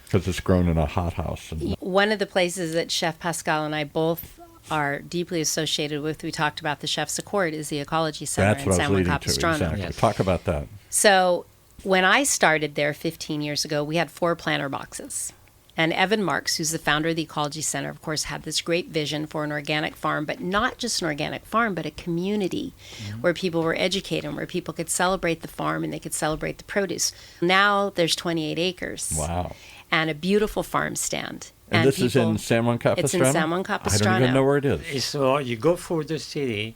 Speaker 1: because it's grown in a hothouse. And
Speaker 3: One of the places that Chef Pascal and I both are deeply associated with, we talked about the Chef's Accord, is the Ecology Center
Speaker 1: that's
Speaker 3: in
Speaker 1: what I
Speaker 3: San
Speaker 1: was
Speaker 3: Juan
Speaker 1: leading to.
Speaker 3: Capistrano.
Speaker 1: Exactly.
Speaker 2: Yes.
Speaker 1: Talk about that.
Speaker 3: So when I started there 15 years ago, we had 4 planter boxes. And Evan Marks, who's the founder of the Ecology Center, of course, had this great vision for an organic farm, but not just an organic farm, but a community where people were educated and where people could celebrate the farm and they could celebrate the produce. Now there's 28 acres.
Speaker 1: Wow.
Speaker 3: And a beautiful farm stand.
Speaker 1: And this is in
Speaker 3: people-
Speaker 1: San Juan Capistrano?
Speaker 3: It's in San Juan
Speaker 1: I don't
Speaker 3: Capistrano.
Speaker 1: even know where it is.
Speaker 2: So you go through the city,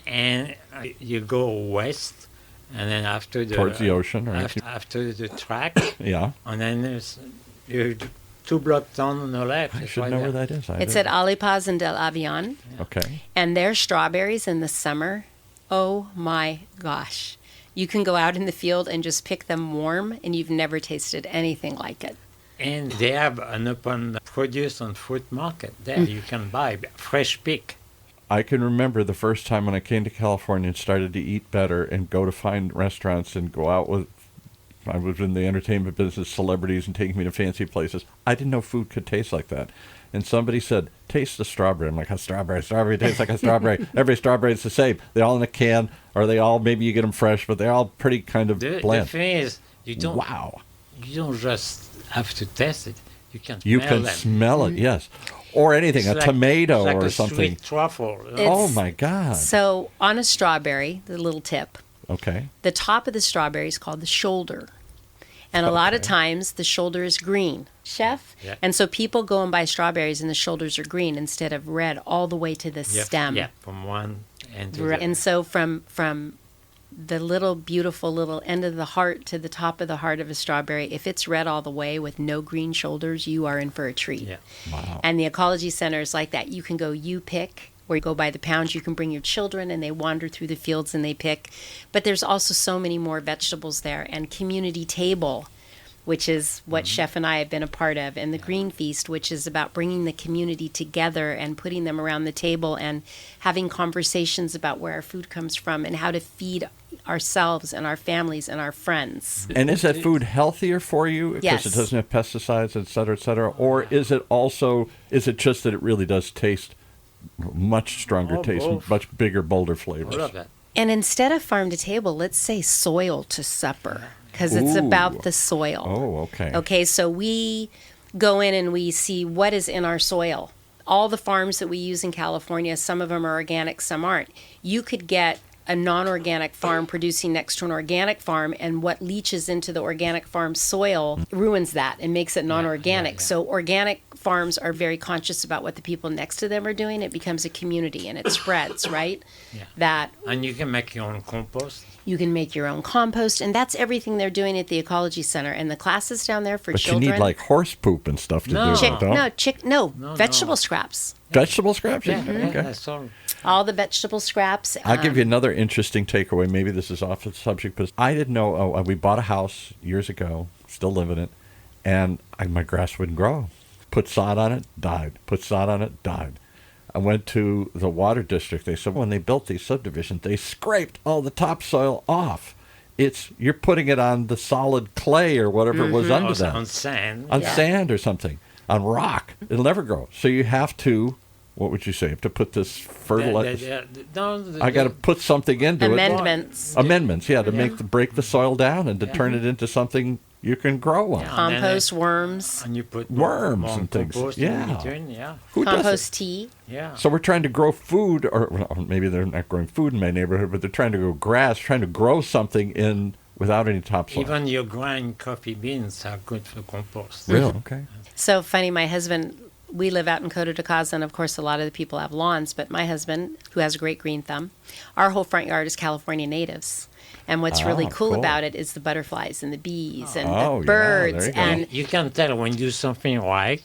Speaker 2: and you go west, and then after the
Speaker 1: Towards the ocean, right?
Speaker 2: after the track,
Speaker 1: Yeah.
Speaker 2: and then there's you're 2 blocks down on the left.
Speaker 1: I
Speaker 2: it's
Speaker 1: should
Speaker 2: right
Speaker 1: know
Speaker 2: there.
Speaker 1: where that is.
Speaker 3: It's at Alipaz and Del Avion.
Speaker 1: Okay.
Speaker 3: And their strawberries in the summer, oh my gosh. You can go out in the field and just pick them warm, and you've never tasted anything like it.
Speaker 2: And they have an open produce and fruit market there. You can buy fresh pick.
Speaker 1: I can remember the first time when I came to California and started to eat better and go to find restaurants and go out with, I was in the entertainment business, celebrities and taking me to fancy places. I didn't know food could taste like that. And somebody said, taste the strawberry. I'm like, a strawberry tastes like a strawberry. Every strawberry is the same. They're all in a can, or they all, maybe you get them fresh, but they're all pretty kind of
Speaker 2: The
Speaker 1: bland.
Speaker 2: thing is, you don't
Speaker 1: Wow.
Speaker 2: you don't just have to taste it. You can
Speaker 1: You
Speaker 2: smell
Speaker 1: can
Speaker 2: them.
Speaker 1: smell it, yes. Or anything,
Speaker 2: It's
Speaker 1: a
Speaker 2: like-
Speaker 1: tomato
Speaker 2: it's like
Speaker 1: or
Speaker 2: a
Speaker 1: something.
Speaker 2: Sweet truffle.
Speaker 1: Oh,
Speaker 3: It's-
Speaker 1: my God.
Speaker 3: So on a strawberry, the little tip,
Speaker 1: Okay.
Speaker 3: the top of the strawberry is called the shoulder. And a lot of
Speaker 1: Okay.
Speaker 3: times the shoulder is green, chef.
Speaker 2: Yeah.
Speaker 3: And so people go and buy strawberries and the shoulders are green instead of red all the way to the stem.
Speaker 2: Yeah, from one end to the
Speaker 3: Right.
Speaker 2: other.
Speaker 3: And so from the little beautiful little end of the heart to the top of the heart of a strawberry, if it's red all the way with no green shoulders, you are in for a treat.
Speaker 2: Yeah.
Speaker 1: Wow.
Speaker 3: And the Ecology Center is like that. You can go you pick, or you go by the pounds. You can bring your children and they wander through the fields and they pick. But there's also so many more vegetables there. And community table which is what Chef and I have been a part of, and the Green Feast, which is about bringing the community together and putting them around the table and having conversations about where our food comes from and how to feed ourselves and our families and our friends.
Speaker 1: And is that food healthier for you because
Speaker 3: Yes.
Speaker 1: it doesn't have pesticides, et cetera, or is it just that it really does taste much stronger taste, and
Speaker 2: both.
Speaker 1: much bigger, bolder flavors?
Speaker 2: All of that.
Speaker 3: And instead of farm to table, let's say soil to supper, because it's
Speaker 1: Ooh.
Speaker 3: about the soil.
Speaker 1: Oh, okay.
Speaker 3: Okay, so we go in and we see what is in our soil. All the farms that we use in California, some of them are organic, some aren't. You could get a non-organic farm producing next to an organic farm, and what leaches into the organic farm soil ruins that and makes it non-organic. So organic farms are very conscious about what the people next to them are doing. It becomes a community and it spreads, right?
Speaker 2: Yeah.
Speaker 3: That
Speaker 2: And you can make your own compost.
Speaker 3: you can make your own compost, and that's everything they're doing at the Ecology Center. And the classes down there for
Speaker 1: But
Speaker 3: children.
Speaker 1: you need like horse poop and stuff to
Speaker 2: No.
Speaker 1: do it, don't?
Speaker 3: No, vegetable scraps.
Speaker 1: Vegetable scraps?
Speaker 2: Yeah,
Speaker 1: Okay.
Speaker 2: that's all.
Speaker 3: All the vegetable scraps.
Speaker 1: I'll give you another interesting takeaway. Maybe this is off the subject, but I didn't know. We bought a house years ago, still live in it, and my grass wouldn't grow. Put sod on it, died. Put sod on it, died. I went to the water district. They said when they built these subdivisions, they scraped all the topsoil off. You're putting it on the solid clay or whatever was under
Speaker 2: Also
Speaker 1: that.
Speaker 2: on sand.
Speaker 1: On sand or something. On rock. It'll never grow. So you have to, what would you say? You have to put this fertilizer. I got to put something into
Speaker 3: amendments.
Speaker 1: it. Amendments, yeah, to break the soil down and to turn it into something you can grow on.
Speaker 2: Yeah.
Speaker 3: Compost, worms,
Speaker 2: And you put
Speaker 1: Worms
Speaker 2: more
Speaker 1: and things.
Speaker 2: compost
Speaker 1: Yeah.
Speaker 2: in between, yeah.
Speaker 1: Who does
Speaker 3: compost
Speaker 1: it?
Speaker 3: tea.
Speaker 2: Yeah.
Speaker 1: So we're trying to grow food, or well, maybe they're not growing food in my neighborhood, but they're trying to grow grass, trying to grow something in without any topsoil.
Speaker 2: Even your grind coffee beans are good for compost.
Speaker 1: Real? Okay.
Speaker 3: So funny, my husband, we live out in Coto de Casa, and of course a lot of the people have lawns, but my husband, who has a great green thumb, our whole front yard is California natives. And what's really cool about it is the butterflies and the bees and
Speaker 1: Oh,
Speaker 3: the
Speaker 1: yeah,
Speaker 3: birds.
Speaker 1: there you go.
Speaker 3: And
Speaker 2: You can tell when you do something right.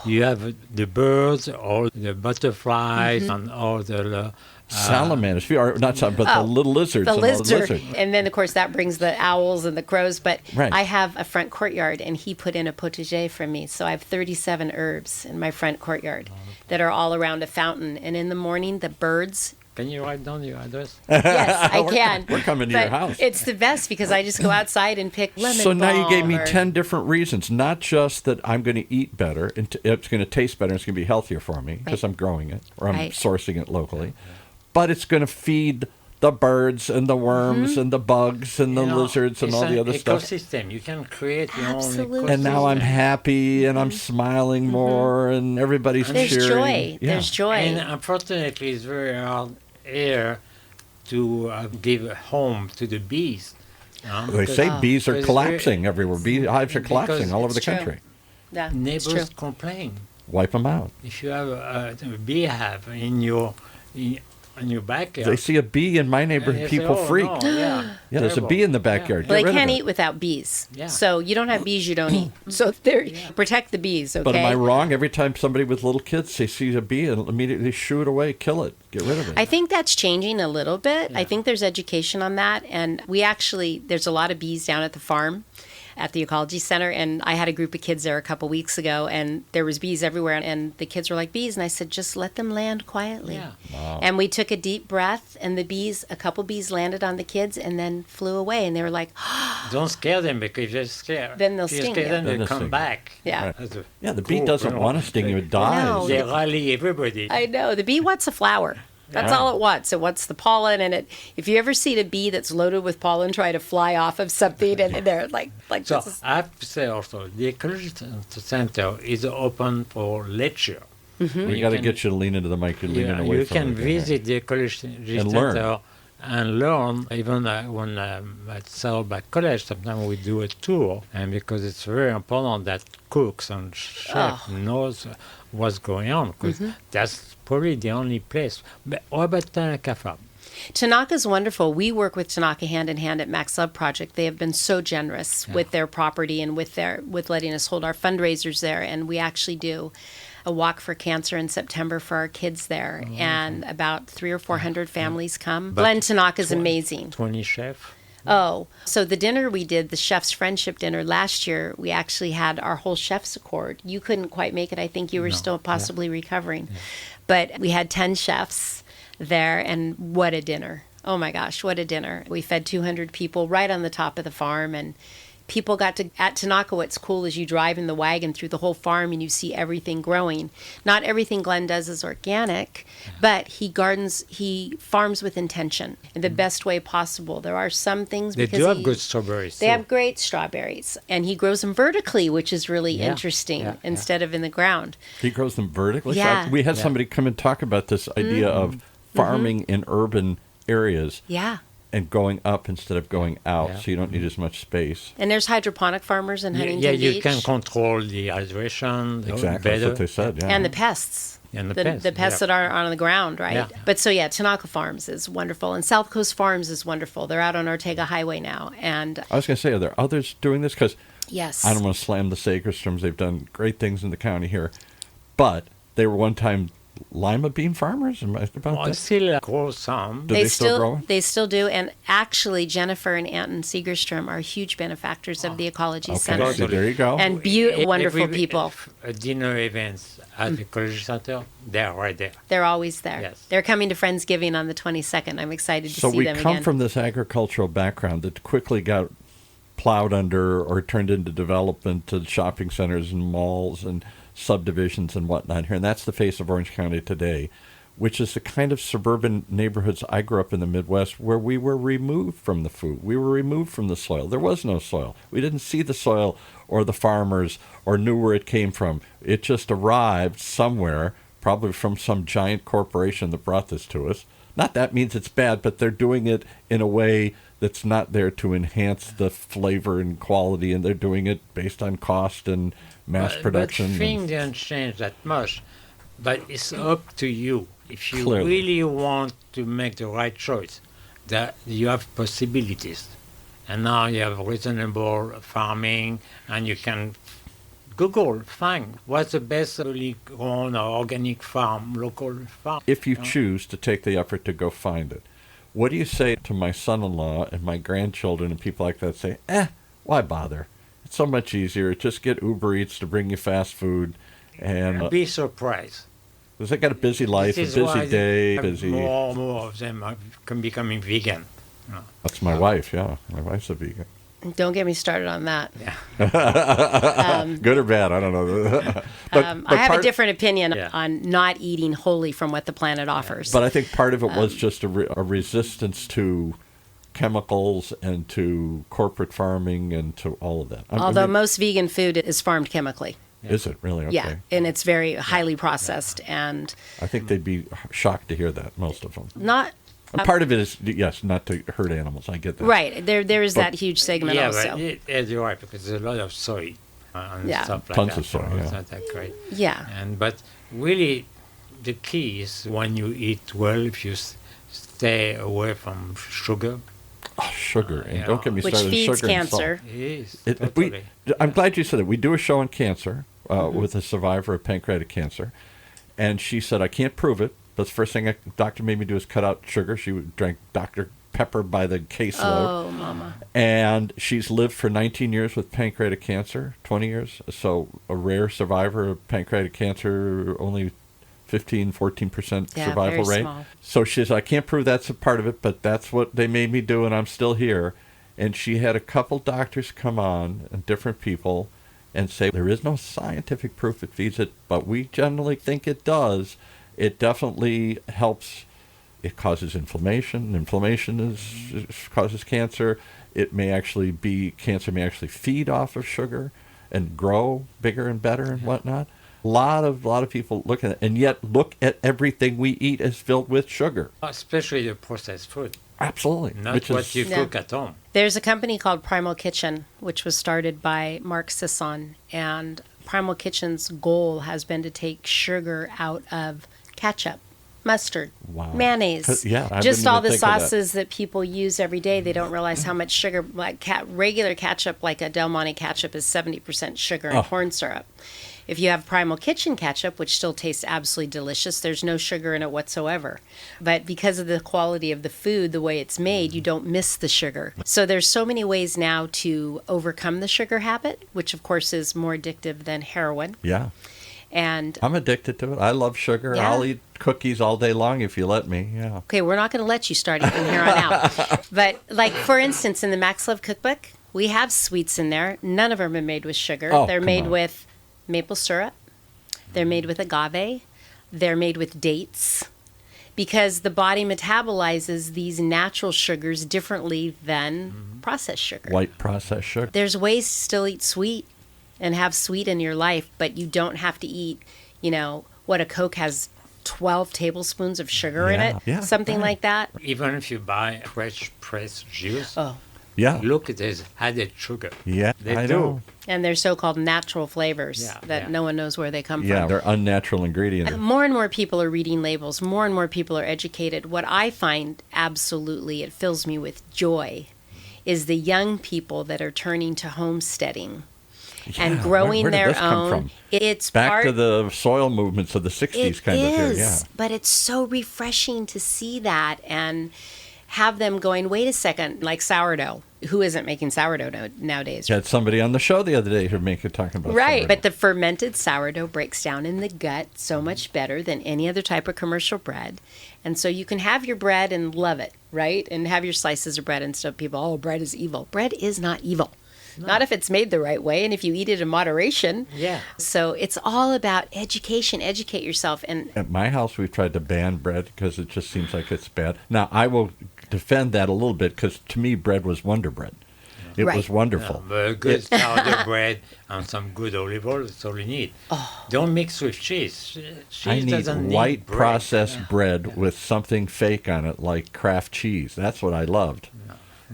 Speaker 2: You have the birds, all the butterflies, and all the
Speaker 1: Salamanders, or not but the little lizards.
Speaker 3: the
Speaker 1: and all
Speaker 3: lizard. And then, of course, that brings the owls and the crows. But
Speaker 1: Right.
Speaker 3: I have a front courtyard, and he put in a potager for me. So I have 37 herbs in my front courtyard that are all around a fountain. And in the morning, the birds...
Speaker 2: Can you write down your address?
Speaker 3: Yes, I can.
Speaker 1: We're coming to
Speaker 3: But
Speaker 1: your house.
Speaker 3: It's the best because I just go outside and pick lemon
Speaker 1: So now you gave me
Speaker 3: balm or-
Speaker 1: 10 different reasons, not just that I'm going to eat better, and it's going to taste better, and it's going to be healthier for me because
Speaker 3: Right.
Speaker 1: I'm growing it or I'm
Speaker 3: Right.
Speaker 1: sourcing it locally, but it's going to feed the birds and the worms and the bugs and the
Speaker 2: You know,
Speaker 1: lizards and
Speaker 2: it's
Speaker 1: all the
Speaker 2: an
Speaker 1: other stuff.
Speaker 2: ecosystem. You can create your
Speaker 3: Absolutely.
Speaker 2: own ecosystem.
Speaker 1: And now I'm happy and I'm smiling more and everybody's
Speaker 3: There's
Speaker 1: cheering.
Speaker 3: joy.
Speaker 1: Yeah.
Speaker 3: There's joy.
Speaker 2: And unfortunately, it's very hard here to give a home to the bees.
Speaker 1: They say bees are
Speaker 2: because
Speaker 1: collapsing everywhere. Beehives are collapsing
Speaker 2: because
Speaker 1: all over the
Speaker 3: it's true.
Speaker 1: country.
Speaker 3: Yeah, it's true.
Speaker 2: Neighbors complain.
Speaker 1: Wipe them out.
Speaker 2: If you have a beehive in your backyard,
Speaker 1: They see a bee in my
Speaker 2: and
Speaker 1: neighborhood,
Speaker 2: they say,
Speaker 1: people
Speaker 2: "Oh,
Speaker 1: freak.
Speaker 2: no, yeah,
Speaker 1: Yeah, there's a
Speaker 2: terrible."
Speaker 1: bee in the backyard.
Speaker 3: Well,
Speaker 1: Get
Speaker 3: they
Speaker 1: rid of
Speaker 3: can't
Speaker 1: it.
Speaker 3: eat without bees.
Speaker 2: Yeah.
Speaker 3: So you don't have bees, you don't eat. So there, protect the bees, okay?
Speaker 1: But am I wrong? Every time somebody with little kids, they see a bee and immediately shoo it away, kill it, get rid of it.
Speaker 3: I think that's changing a little bit. I think there's education on that. And there's a lot of bees down at the farm at the Ecology Center. And I had a group of kids there a couple weeks ago, and there was bees everywhere. And the kids were like, bees. And I said, just let them land quietly.
Speaker 2: Yeah.
Speaker 3: And we took a deep breath, and a couple bees landed on the kids and then flew away. And they were like,
Speaker 2: Don't scare them because if you're scared,
Speaker 3: Then they'll
Speaker 2: if you
Speaker 3: sting
Speaker 2: scare
Speaker 3: you.
Speaker 2: them,
Speaker 1: Then
Speaker 2: they'll
Speaker 1: they'll
Speaker 2: come
Speaker 1: sting you.
Speaker 2: back.
Speaker 3: Yeah.
Speaker 2: That's a
Speaker 1: Yeah, the bee
Speaker 2: cool,
Speaker 1: doesn't
Speaker 2: you know.
Speaker 1: want to sting you, it
Speaker 3: No.
Speaker 1: dies.
Speaker 2: They rally everybody.
Speaker 3: I know. The bee wants a flower. That's all it wants. It wants the pollen, and if you ever see a bee that's loaded with pollen try to fly off of something, and they're like
Speaker 2: So
Speaker 3: this is,
Speaker 2: I have to say also, the Ecology Center is open for lecture.
Speaker 1: We got to get you to lean into the mic. You're leaning away
Speaker 2: You
Speaker 1: from
Speaker 2: can
Speaker 1: it.
Speaker 2: visit the Ecology
Speaker 1: And
Speaker 2: Center
Speaker 1: learn.
Speaker 2: and learn. Even when at Saddleback College, sometimes we do a tour, and because it's very important that cooks and chef knows what's going on, because that's probably the only place. But what about Tanaka Farm?
Speaker 3: Tanaka's wonderful. We work with Tanaka hand in hand at Max Love Project. They have been so generous with their property and with letting us hold our fundraisers there. And we actually do a walk for cancer in September for our kids there. And about 300 or 400 families come.
Speaker 2: But
Speaker 3: Glenn Tanaka's amazing.
Speaker 2: 20 chefs.
Speaker 3: Oh, so the dinner we did, the chef's friendship dinner last year, we actually had our whole chef's accord. You couldn't quite make it. I think you were still possibly recovering. Yeah. But we had 10 chefs there, and what a dinner. Oh my gosh, what a dinner. We fed 200 people right on the top of the farm, and people got to, at Tanaka, what's cool is you drive in the wagon through the whole farm and you see everything growing. Not everything Glenn does is organic, but he farms with intention in the best way possible. There are some things
Speaker 2: they do have good strawberries.
Speaker 3: They have great strawberries, and he grows them vertically, which is really interesting instead of in the ground.
Speaker 1: He grows them vertically?
Speaker 3: Yeah.
Speaker 1: We had somebody come and talk about this idea of farming in urban areas.
Speaker 3: Yeah.
Speaker 1: And going up instead of going out, so you don't need as much space.
Speaker 3: And there's hydroponic farmers in Huntington Beach.
Speaker 2: Yeah, you can control the hydration.
Speaker 1: Exactly, that's what they said,
Speaker 3: And the pests.
Speaker 2: And
Speaker 3: the pests that are on the ground, right?
Speaker 2: Yeah.
Speaker 3: But so, Tanaka Farms is wonderful. And South Coast Farms is wonderful. They're out on Ortega Highway now. And
Speaker 1: I was going to say, are there others doing this? Because
Speaker 3: yes.
Speaker 1: I don't want to slam the Sagerstroms. They've done great things in the county here. But they were one time lima bean farmers? Am I right about that?
Speaker 2: Still grow some.
Speaker 1: Do they still grow?
Speaker 3: They still do. And actually, Jennifer and Anton Segerstrom are huge benefactors of the Ecology Center.
Speaker 1: So there you go.
Speaker 3: And wonderful people.
Speaker 2: Dinner events at the Ecology Center, they're right there.
Speaker 3: They're always there.
Speaker 2: Yes.
Speaker 3: They're coming to Friendsgiving on the 22nd. I'm excited to see them again.
Speaker 1: So we come from this agricultural background that quickly got plowed under or turned into development to shopping centers and malls and subdivisions and whatnot here. And that's the face of Orange County today, which is the kind of suburban neighborhoods I grew up in the Midwest where we were removed from the food. We were removed from the soil. There was no soil. We didn't see the soil or the farmers or knew where it came from. It just arrived somewhere, probably from some giant corporation that brought this to us. Not that means it's bad, but they're doing it in a way that's not there to enhance the flavor and quality, and they're doing it based on cost and mass production.
Speaker 2: But things didn't change that much. But it's up to you. If you
Speaker 1: Clearly.
Speaker 2: really want to make the right choice, that you have possibilities. And now you have reasonable farming, and you can Google, find what's the best locally grown or organic farm, local farm.
Speaker 1: If you choose to take the effort to go find it. What do you say to my son-in-law and my grandchildren and people like that say, why bother? It's so much easier. Just get Uber Eats to bring you fast food. And
Speaker 2: be surprised.
Speaker 1: Because they got a busy life, a busy day.
Speaker 2: More of them are becoming vegan.
Speaker 1: That's my wife, yeah. My wife's a vegan.
Speaker 3: Don't get me started on that.
Speaker 2: Yeah.
Speaker 1: Good or bad, I don't know.
Speaker 3: But I have a different opinion on not eating wholly from what the planet offers.
Speaker 1: But I think part of it was just a resistance to chemicals and to corporate farming and to all of that.
Speaker 3: Although most vegan food is farmed chemically.
Speaker 1: Is it really? Okay.
Speaker 3: Yeah, and it's very highly processed. And
Speaker 1: I think they'd be shocked to hear that, most of them.
Speaker 3: Not...
Speaker 1: And part of it is, yes, not to hurt animals. I get that.
Speaker 3: Right. There is that huge segment also.
Speaker 2: Yeah, but you're right, because there's a lot of soy and stuff like
Speaker 1: Tons
Speaker 2: that.
Speaker 1: of soy,
Speaker 2: It's not that great.
Speaker 3: Yeah.
Speaker 2: But really, the key is when you eat well, if you stay away from sugar.
Speaker 1: Oh, sugar. And don't get me started on sugar.
Speaker 3: Which feeds cancer.
Speaker 2: It is, totally.
Speaker 1: I'm glad you said it. We do a show on cancer with a survivor of pancreatic cancer. And she said, I can't prove it. But the first thing the doctor made me do is cut out sugar. She drank Dr. Pepper by the caseload.
Speaker 3: Oh, mama.
Speaker 1: And she's lived for 19 years with pancreatic cancer, 20 years. So a rare survivor of pancreatic cancer, only 14% survival rate.
Speaker 3: Small.
Speaker 1: So she says, I can't prove that's a part of it, but that's what they made me do, and I'm still here. And she had a couple doctors come on, and different people, and say, there is no scientific proof it feeds it, but we generally think it does. It definitely helps. It causes inflammation. Inflammation causes cancer. Cancer may actually feed off of sugar and grow bigger and better and whatnot. A lot of people look at it, and yet look at everything we eat as filled with sugar.
Speaker 2: Especially the processed food.
Speaker 1: Absolutely.
Speaker 2: Not what you cook at home.
Speaker 3: There's a company called Primal Kitchen, which was started by Mark Sisson, and Primal Kitchen's goal has been to take sugar out of ketchup, mustard, mayonnaise, just all the sauces that people use every day. They don't realize how much sugar, like regular ketchup, like a Del Monte ketchup, is 70% sugar and corn syrup. If you have Primal Kitchen ketchup, which still tastes absolutely delicious, there's no sugar in it whatsoever. But because of the quality of the food, the way it's made, you don't miss the sugar. So there's so many ways now to overcome the sugar habit, which of course is more addictive than heroin.
Speaker 1: Yeah.
Speaker 3: And
Speaker 1: I'm addicted to it. I love sugar.
Speaker 3: Yeah.
Speaker 1: I'll eat cookies all day long if you let me. Yeah.
Speaker 3: okay, we're not going to let you start eating from here on out. But like, for instance, in the Max Love cookbook, we have sweets in there. None of them are made with sugar.
Speaker 1: Oh,
Speaker 3: They're
Speaker 1: come
Speaker 3: made
Speaker 1: on.
Speaker 3: with maple syrup. They're made with agave. They're made with dates. Because the body metabolizes these natural sugars differently than processed sugar.
Speaker 1: White processed sugar.
Speaker 3: There's ways to still eat sweet and have sweet in your life, but you don't have to eat, what a Coke has 12 tablespoons of sugar in it,
Speaker 1: Yeah,
Speaker 3: something
Speaker 1: right.
Speaker 3: like that.
Speaker 2: Even if you buy fresh pressed juice,
Speaker 3: Oh,
Speaker 1: Yeah.
Speaker 2: look at this added sugar.
Speaker 1: Yeah,
Speaker 2: They
Speaker 1: I
Speaker 2: do.
Speaker 1: know.
Speaker 3: and they're so-called natural flavors
Speaker 2: Yeah,
Speaker 3: that
Speaker 2: yeah.
Speaker 3: no one knows where they come
Speaker 1: Yeah,
Speaker 3: from.
Speaker 1: they're unnatural ingredients.
Speaker 3: More and more people are reading labels. More and more people are educated. What I find absolutely, it fills me with joy, is the young people that are turning to homesteading and
Speaker 1: Yeah,
Speaker 3: growing
Speaker 1: where did
Speaker 3: their
Speaker 1: this come
Speaker 3: own.
Speaker 1: from?
Speaker 3: It's
Speaker 1: Back
Speaker 3: part
Speaker 1: to the soil movements of the 60s
Speaker 3: It
Speaker 1: kind of here.
Speaker 3: is,
Speaker 1: Yeah.
Speaker 3: but it's so refreshing to see that and have them going, wait a second, like sourdough. Who isn't making sourdough nowadays?
Speaker 1: Had somebody on the show the other day who talking about
Speaker 3: Right,
Speaker 1: sourdough.
Speaker 3: but the fermented sourdough breaks down in the gut so much better than any other type of commercial bread. And so you can have your bread and love it, right? And have your slices of bread and stuff. People, oh, bread is evil. Bread is not evil. Not if it's made the right way and if you eat it in moderation.
Speaker 2: Yeah.
Speaker 3: So it's all about education. Educate yourself. And
Speaker 1: At my house, we've tried to ban bread because it just seems like it's bad. Now, I will defend that a little bit because to me, bread was Wonder Bread. It
Speaker 3: Right.
Speaker 1: was wonderful.
Speaker 2: But a good sourdough bread and some good olive oil, that's all you need. Don't mix with cheese. Cheese
Speaker 1: I need
Speaker 2: doesn't
Speaker 1: white
Speaker 2: need bread.
Speaker 1: processed bread with something fake on it, like Kraft cheese. That's what I loved.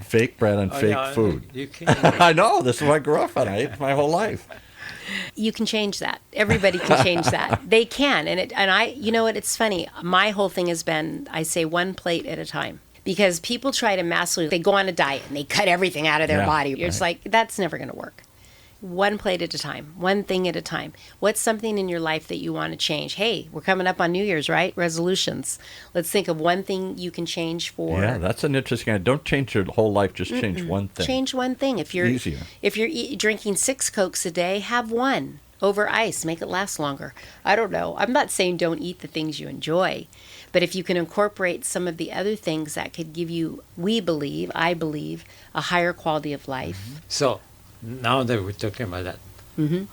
Speaker 1: Fake bread and fake
Speaker 2: yeah,
Speaker 1: food.
Speaker 2: You can,
Speaker 1: I know. This is what I grew up on. I ate my whole life.
Speaker 3: you can change that. Everybody can change that. They can. And I, you know what? It's funny. My whole thing has been, I say one plate at a time. Because people try to massively, they go on a diet and they cut everything out of their
Speaker 1: Yeah,
Speaker 3: body. You're
Speaker 1: right.
Speaker 3: just like, that's never going to work. One plate at a time, one thing at a time. What's something in your life that you want to change? Hey, we're coming up on New Year's, right? Resolutions. Let's think of one thing you can change for.
Speaker 1: Yeah, that's an interesting idea. Don't change your whole life. Just change one thing.
Speaker 3: Change one thing. If you're
Speaker 1: Easier.
Speaker 3: drinking 6 Cokes a day, have one over ice. Make it last longer. I don't know. I'm not saying don't eat the things you enjoy, but if you can incorporate some of the other things that could give you, I believe, a higher quality of life.
Speaker 2: so now that we're talking about that,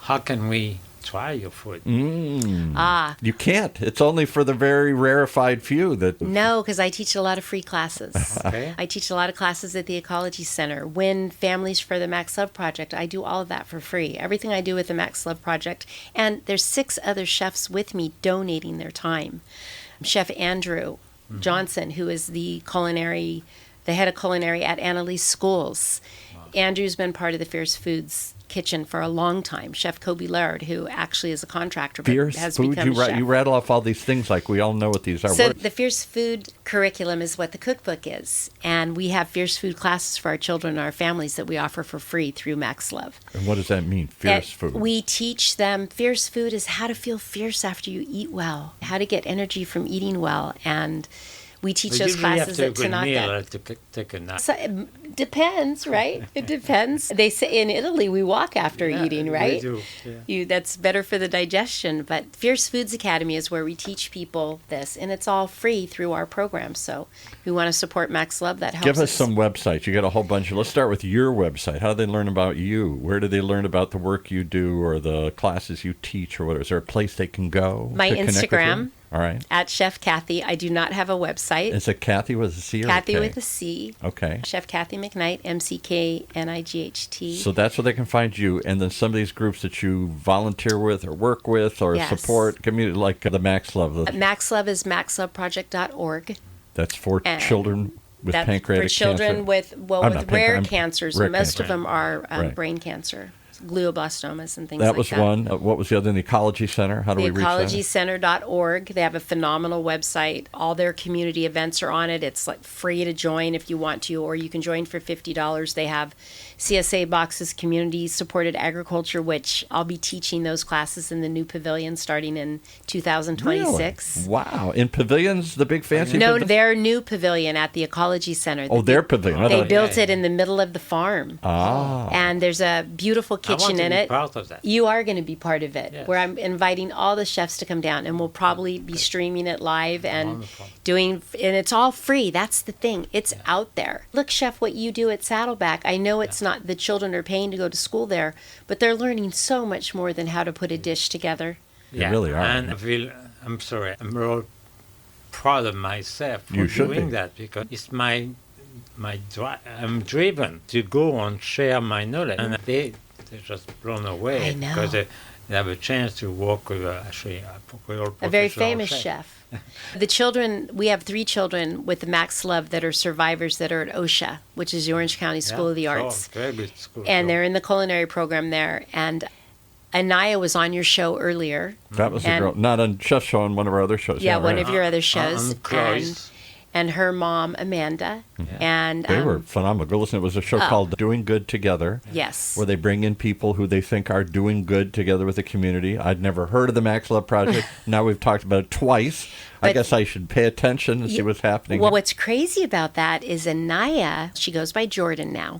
Speaker 2: how can we try your food?
Speaker 1: You can't. It's only for the very rarefied few that.
Speaker 3: No, because I teach a lot of free classes.
Speaker 2: Okay.
Speaker 3: I teach a lot of classes at the Ecology Center. Win families for the Max Love Project. I do all of that for free. Everything I do with the Max Love Project. And there's 6 other chefs with me donating their time. Chef Andrew Johnson, who is the head of culinary at Annalise Schools. Andrew's been part of the Fierce Foods kitchen for a long time. Chef Kobe Laird, who actually is a contractor, but
Speaker 1: Fierce
Speaker 3: has
Speaker 1: food.
Speaker 3: become chef.
Speaker 1: You rattle off all these things like we all know what these are.
Speaker 3: So
Speaker 1: What-
Speaker 3: the Fierce Food curriculum is what the cookbook is. And we have Fierce Food classes for our children and our families that we offer for free through Max Love.
Speaker 1: and what does that mean? Fierce food.
Speaker 3: We teach them Fierce Food is how to feel fierce after you eat well, how to get energy from eating well. And we teach
Speaker 2: But
Speaker 3: those
Speaker 2: usually
Speaker 3: classes
Speaker 2: after a
Speaker 3: at
Speaker 2: good meal,
Speaker 3: Tanaka.
Speaker 2: to take a nap.
Speaker 3: So it depends, right? It depends. They say in Italy we walk after eating,
Speaker 2: we
Speaker 3: right?
Speaker 2: do, yeah.
Speaker 3: That's better for the digestion. But Fierce Foods Academy is where we teach people this, and it's all free through our program. So if we want to support Max Love, that helps.
Speaker 1: Give us some websites. You got a whole bunch. Let's start with your website. How do they learn about you? Where do they learn about the work you do or the classes you teach or whatever? Is there a place they can go?
Speaker 3: My
Speaker 1: to connect with you?
Speaker 3: Instagram.
Speaker 1: All right.
Speaker 3: At Chef Cathy. I do not have a website.
Speaker 1: Is it Cathy with a C or
Speaker 3: Cathy
Speaker 1: a K?
Speaker 3: with a C.
Speaker 1: Okay.
Speaker 3: Chef Cathy McKnight, McKnight.
Speaker 1: So that's where they can find you. And then some of these groups that you volunteer with or work with or
Speaker 3: Yes.
Speaker 1: support, community, like the Max Love.
Speaker 3: Max Love is maxloveproject.org.
Speaker 1: That's for
Speaker 3: And
Speaker 1: children with
Speaker 3: That's
Speaker 1: pancreatic
Speaker 3: for children
Speaker 1: cancer.
Speaker 3: with
Speaker 1: I'm not
Speaker 3: rare
Speaker 1: I'm-
Speaker 3: cancers.
Speaker 1: rare
Speaker 3: Most
Speaker 1: cancer.
Speaker 3: of them are
Speaker 1: Right.
Speaker 3: brain cancer. glioblastomas and things
Speaker 1: That
Speaker 3: like
Speaker 1: was
Speaker 3: that.
Speaker 1: one. What was the other? The Ecology Center. How do we reach that?
Speaker 3: TheEcologyCenter.org. They have a phenomenal website. All their community events are on it. It's like free to join if you want to, or you can join for $50. They have CSA boxes, community supported agriculture, which I'll be teaching those classes in the new pavilion starting in 2026.
Speaker 1: Really? Wow. In pavilions, the big fancy
Speaker 3: No,
Speaker 1: pavilions?
Speaker 3: their new pavilion at the Ecology Center.
Speaker 1: Oh, their pavilion. I
Speaker 3: They
Speaker 1: thought-
Speaker 3: built it in the middle of the farm.
Speaker 1: Ah.
Speaker 3: And there's a beautiful kitchen in
Speaker 2: I want to be
Speaker 3: it.
Speaker 2: part of that.
Speaker 3: You are going to be part of it,
Speaker 2: Yes.
Speaker 3: where I'm inviting all the chefs to come down, and we'll probably be streaming it live and
Speaker 2: Wonderful.
Speaker 3: and it's all free. That's the thing. It's out there. Look, Chef, what you do at Saddleback. I know it's not, the children are paying to go to school there, but they're learning so much more than how to put a dish together.
Speaker 1: They really are.
Speaker 2: And I'm sorry, I'm real proud of myself for
Speaker 1: You should
Speaker 2: doing
Speaker 1: be.
Speaker 2: that, because it's I'm driven to go and share my knowledge. And they're just blown away
Speaker 3: I know.
Speaker 2: because they have a chance to work with actually real
Speaker 3: A very
Speaker 2: professional
Speaker 3: famous chef. The children, we have 3 children with the Max Love that are survivors that are at OSHA, which is the Orange County School of the Arts.
Speaker 2: Very good school.
Speaker 3: And they're in the culinary program there. And Anaya was on your show earlier.
Speaker 1: That was a
Speaker 3: And-
Speaker 1: girl. Not on Chef's show, on one of our other shows.
Speaker 3: Yeah, one
Speaker 1: right.
Speaker 3: of your other shows.
Speaker 2: Chloe's.
Speaker 3: And her mom, Amanda. And
Speaker 1: They were phenomenal. Go listen. It was a show called Doing Good Together,
Speaker 3: yes.
Speaker 1: where they bring in people who they think are doing good together with the community. I'd never heard of the Max Love Project. Now we've talked about it twice. I
Speaker 3: But-
Speaker 1: guess I should pay attention and see what's happening.
Speaker 3: Well, what's crazy about that is Anaya, she goes by Jordan now.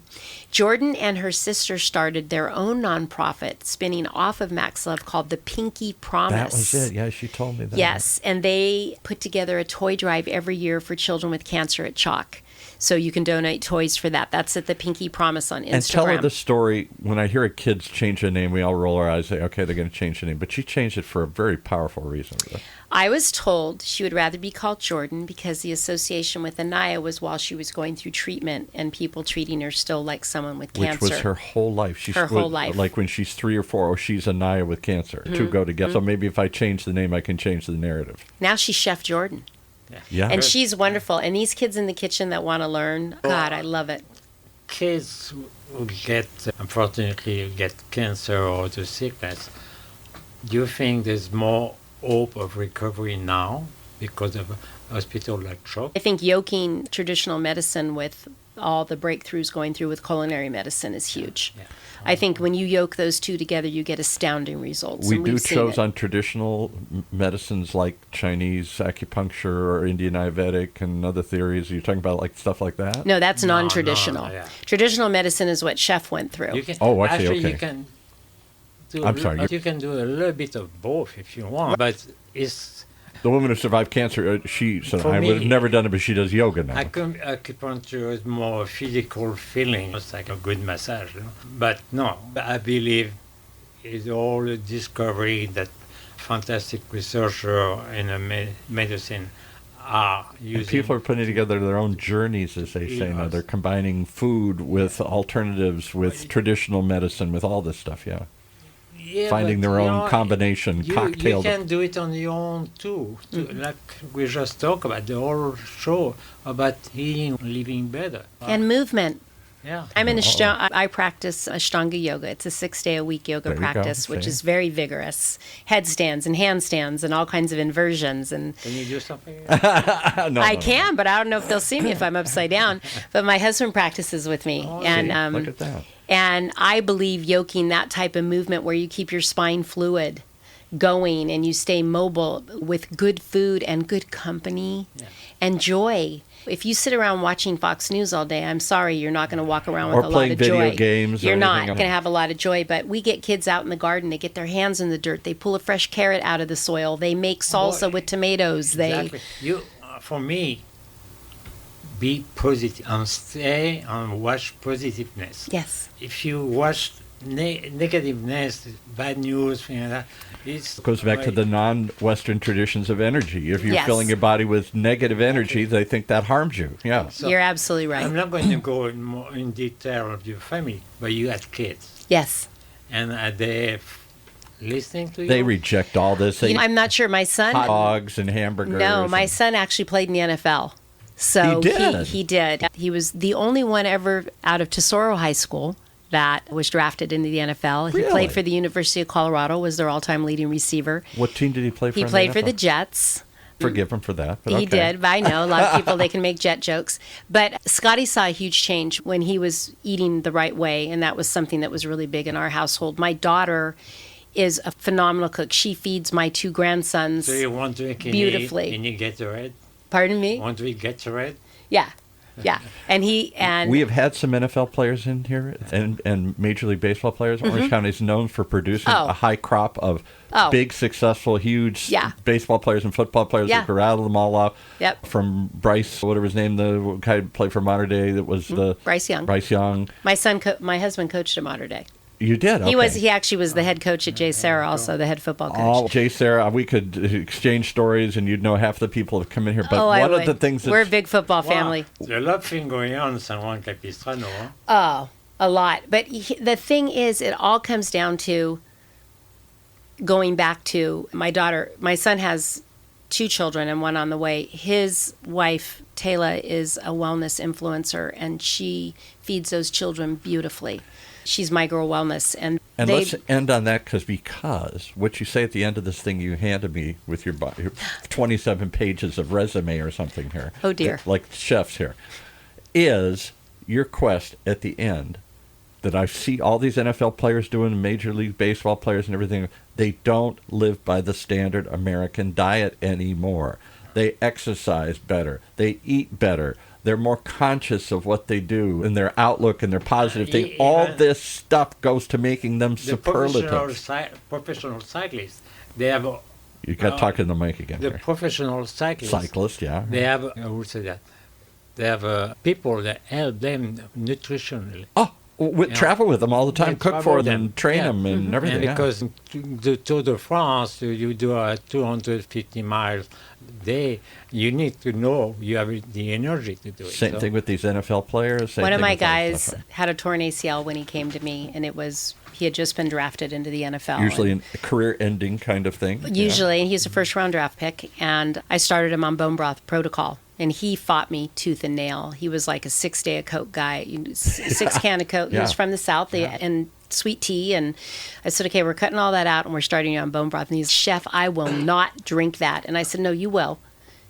Speaker 3: Jordan and her sister started their own nonprofit spinning off of Max Love called the Pinky Promise.
Speaker 1: That was it. Yeah, she told me that.
Speaker 3: Yes, and they put together a toy drive every year for children with cancer at Chalk. So you can donate toys for that. That's at the Pinky Promise on Instagram.
Speaker 1: And tell her the story. When I hear a kid's change a name, we all roll our eyes and say, okay, they're going to change the name. But she changed it for a very powerful reason.
Speaker 3: I was told she would rather be called Jordan because the association with Anaya was while she was going through treatment and people treating her still like someone with cancer.
Speaker 1: Which was her whole life. She's
Speaker 3: Her whole life.
Speaker 1: Like when she's 3 or 4, she's Anaya with cancer. Two go together. So maybe if I change the name, I can change the narrative.
Speaker 3: Now she's Chef Jordan.
Speaker 1: Yeah.
Speaker 3: And she's wonderful. And these kids in the kitchen that want to learn, God, I love it.
Speaker 2: Kids who unfortunately get cancer or the sickness, do you think there's more hope of recovery now because of a hospital like Chalk?
Speaker 3: I think yoking traditional medicine with all the breakthroughs going through with culinary medicine is huge.
Speaker 2: Yeah.
Speaker 3: I think when you yoke those two together, you get astounding results.
Speaker 1: We
Speaker 3: and
Speaker 1: do
Speaker 3: we've seen
Speaker 1: shows
Speaker 3: it.
Speaker 1: on traditional medicines like Chinese acupuncture or Indian Ayurvedic and other theories. Are you talking about like stuff like that?
Speaker 3: No, that's
Speaker 2: No,
Speaker 3: non-traditional.
Speaker 2: no, yeah.
Speaker 3: Traditional medicine is what Chef went through.
Speaker 2: You can,
Speaker 1: Oh, I see,
Speaker 2: actually,
Speaker 1: okay.
Speaker 2: you can do
Speaker 1: I'm sorry,
Speaker 2: you can do a little bit of both if you want, but it's
Speaker 1: The woman who survived cancer, she said,
Speaker 2: For
Speaker 1: I
Speaker 2: me-
Speaker 1: would have never done it, but she does yoga now.
Speaker 2: acupuncture is more a physical feeling. It's like a good massage. You know? But no, I believe it's all a discovery that fantastic researchers in medicine are using.
Speaker 1: And people are putting together their own journeys, as they say now.
Speaker 2: Yes.
Speaker 1: They're combining food with alternatives, with traditional medicine, with all this stuff, yeah.
Speaker 2: Yeah,
Speaker 1: finding
Speaker 2: but,
Speaker 1: their
Speaker 2: you
Speaker 1: own
Speaker 2: know,
Speaker 1: combination,
Speaker 2: you
Speaker 1: cocktail.
Speaker 2: can do it on your own too. Like we just talked about the whole show about eating, living better.
Speaker 3: And movement.
Speaker 2: Yeah.
Speaker 3: I'm in I practice Ashtanga yoga. It's a 6-day-a-week yoga
Speaker 1: There you go,
Speaker 3: practice, which
Speaker 1: see?
Speaker 3: is very vigorous. Headstands and handstands and all kinds of inversions. And
Speaker 2: Can you do something?
Speaker 3: I can, but I don't know if they'll see me if I'm upside down. But my husband practices with me. and
Speaker 1: Look at that.
Speaker 3: And I believe yoking that type of movement where you keep your spine fluid going and you stay mobile with good food and good company and joy. If you sit around watching Fox News all day, I'm sorry, you're not going to walk around with
Speaker 1: Or
Speaker 3: a lot
Speaker 1: playing
Speaker 3: of
Speaker 1: video
Speaker 3: joy.
Speaker 1: games or
Speaker 3: You're not
Speaker 1: anything
Speaker 3: going to
Speaker 1: else.
Speaker 3: have a lot of joy, but we get kids out in the garden. They get their hands in the dirt. They pull a fresh carrot out of the soil. They make salsa
Speaker 2: Boy,
Speaker 3: with tomatoes.
Speaker 2: Exactly. You, for me, be positive and stay and watch positiveness.
Speaker 3: Yes.
Speaker 2: If you watch negativeness, bad news, things like that,
Speaker 1: It goes back to the non-Western traditions of energy. If you're
Speaker 3: Yes.
Speaker 1: filling your body with negative energy, they think that harms you. Yeah.
Speaker 2: So,
Speaker 3: You're absolutely right.
Speaker 2: I'm not going to go in more in detail of your family, but you had kids,
Speaker 3: Yes.
Speaker 2: and are they listening to you?
Speaker 1: They reject all this. They
Speaker 3: I'm not sure. My son.
Speaker 1: hot dogs and hamburgers.
Speaker 3: No, my
Speaker 1: and-
Speaker 3: son actually played in the NFL. So
Speaker 1: He did?
Speaker 3: He did. He was the only one ever out of Tesoro High School that was drafted into the NFL. He
Speaker 1: Really?
Speaker 3: played for the University of Colorado, was their all-time leading receiver.
Speaker 1: What team did he play for?
Speaker 3: He
Speaker 1: in
Speaker 3: played
Speaker 1: the
Speaker 3: for
Speaker 1: NFL?
Speaker 3: the Jets.
Speaker 1: Forgive him for that. But
Speaker 3: He
Speaker 1: okay.
Speaker 3: did, but I know a lot of people, they can make Jet jokes. But Scotty saw a huge change when he was eating the right way, and that was something that was really big in our household. My daughter is a phenomenal cook. She feeds my 2 grandsons
Speaker 2: So you want to drink
Speaker 3: beautifully.
Speaker 2: any Gatorade?
Speaker 3: Pardon me?
Speaker 2: Want to eat Gatorade?
Speaker 3: Yeah, yeah. And
Speaker 1: We have had some NFL players in here and Major League Baseball players. Orange County is known for producing
Speaker 3: Oh.
Speaker 1: a high crop of big, successful, huge
Speaker 3: Yeah.
Speaker 1: baseball players and football players
Speaker 3: Yeah.
Speaker 1: that could rattle them all off.
Speaker 3: Yep.
Speaker 1: From Bryce, whatever his name, the guy who played for Mater Dei, that was the
Speaker 3: Bryce Young.
Speaker 1: Bryce Young.
Speaker 3: my husband coached at Mater Dei.
Speaker 1: You did. Okay.
Speaker 3: He actually was the head coach at Jay Sarah, also the head football coach.
Speaker 1: Oh, Jay Sarah, we could exchange stories, and you'd know half the people that come in here. But
Speaker 3: I
Speaker 1: one of
Speaker 3: would.
Speaker 1: the things
Speaker 3: We're a
Speaker 1: that's
Speaker 3: big football family.
Speaker 2: There's a lot of things going on in San Juan Capistrano. Huh?
Speaker 3: Oh, a lot. But the thing is, it all comes down to going back to my daughter. My son has 2 children and 1 on the way. His wife, Taylor, is a wellness influencer, and she feeds those children beautifully. She's My Girl Wellness. And
Speaker 1: let's end on that because what you say at the end of this thing you handed me with your 27 pages of resume or something here.
Speaker 3: Oh, dear.
Speaker 1: Like chefs here. Is your quest at the end that I see all these NFL players doing, Major League Baseball players and everything, they don't live by the standard American diet anymore. They exercise better. They eat better. They're more conscious of what they do and their outlook and their positive thing. All this stuff goes to making them superlative.
Speaker 2: Professional cyclists, they have...
Speaker 1: You got to talk in the mic again.
Speaker 2: The
Speaker 1: here.
Speaker 2: professional cyclists...
Speaker 1: Cyclist, yeah.
Speaker 2: They have... I would say that. They have people that help them nutritionally.
Speaker 1: Oh, travel with them all the time,
Speaker 2: They
Speaker 1: cook
Speaker 2: travel
Speaker 1: for them, train them, and everything.
Speaker 2: And because the Tour de France, you do 250 miles a day, you need to know you have the energy to do it.
Speaker 1: Same thing with these NFL players.
Speaker 3: one of my guys had a torn ACL when he came to me, and he had just been drafted into the NFL.
Speaker 1: Usually a career-ending kind of thing.
Speaker 3: Usually, and he's a first-round draft pick, and I started him on bone broth protocol. And he fought me tooth and nail. He was like a 6-day-a-coke guy, 6 can of Coke. He was from the South, and sweet tea. And I said, okay, we're cutting all that out, and we're starting you on bone broth. And he's, Chef, I will not drink that. And I said, no, you will.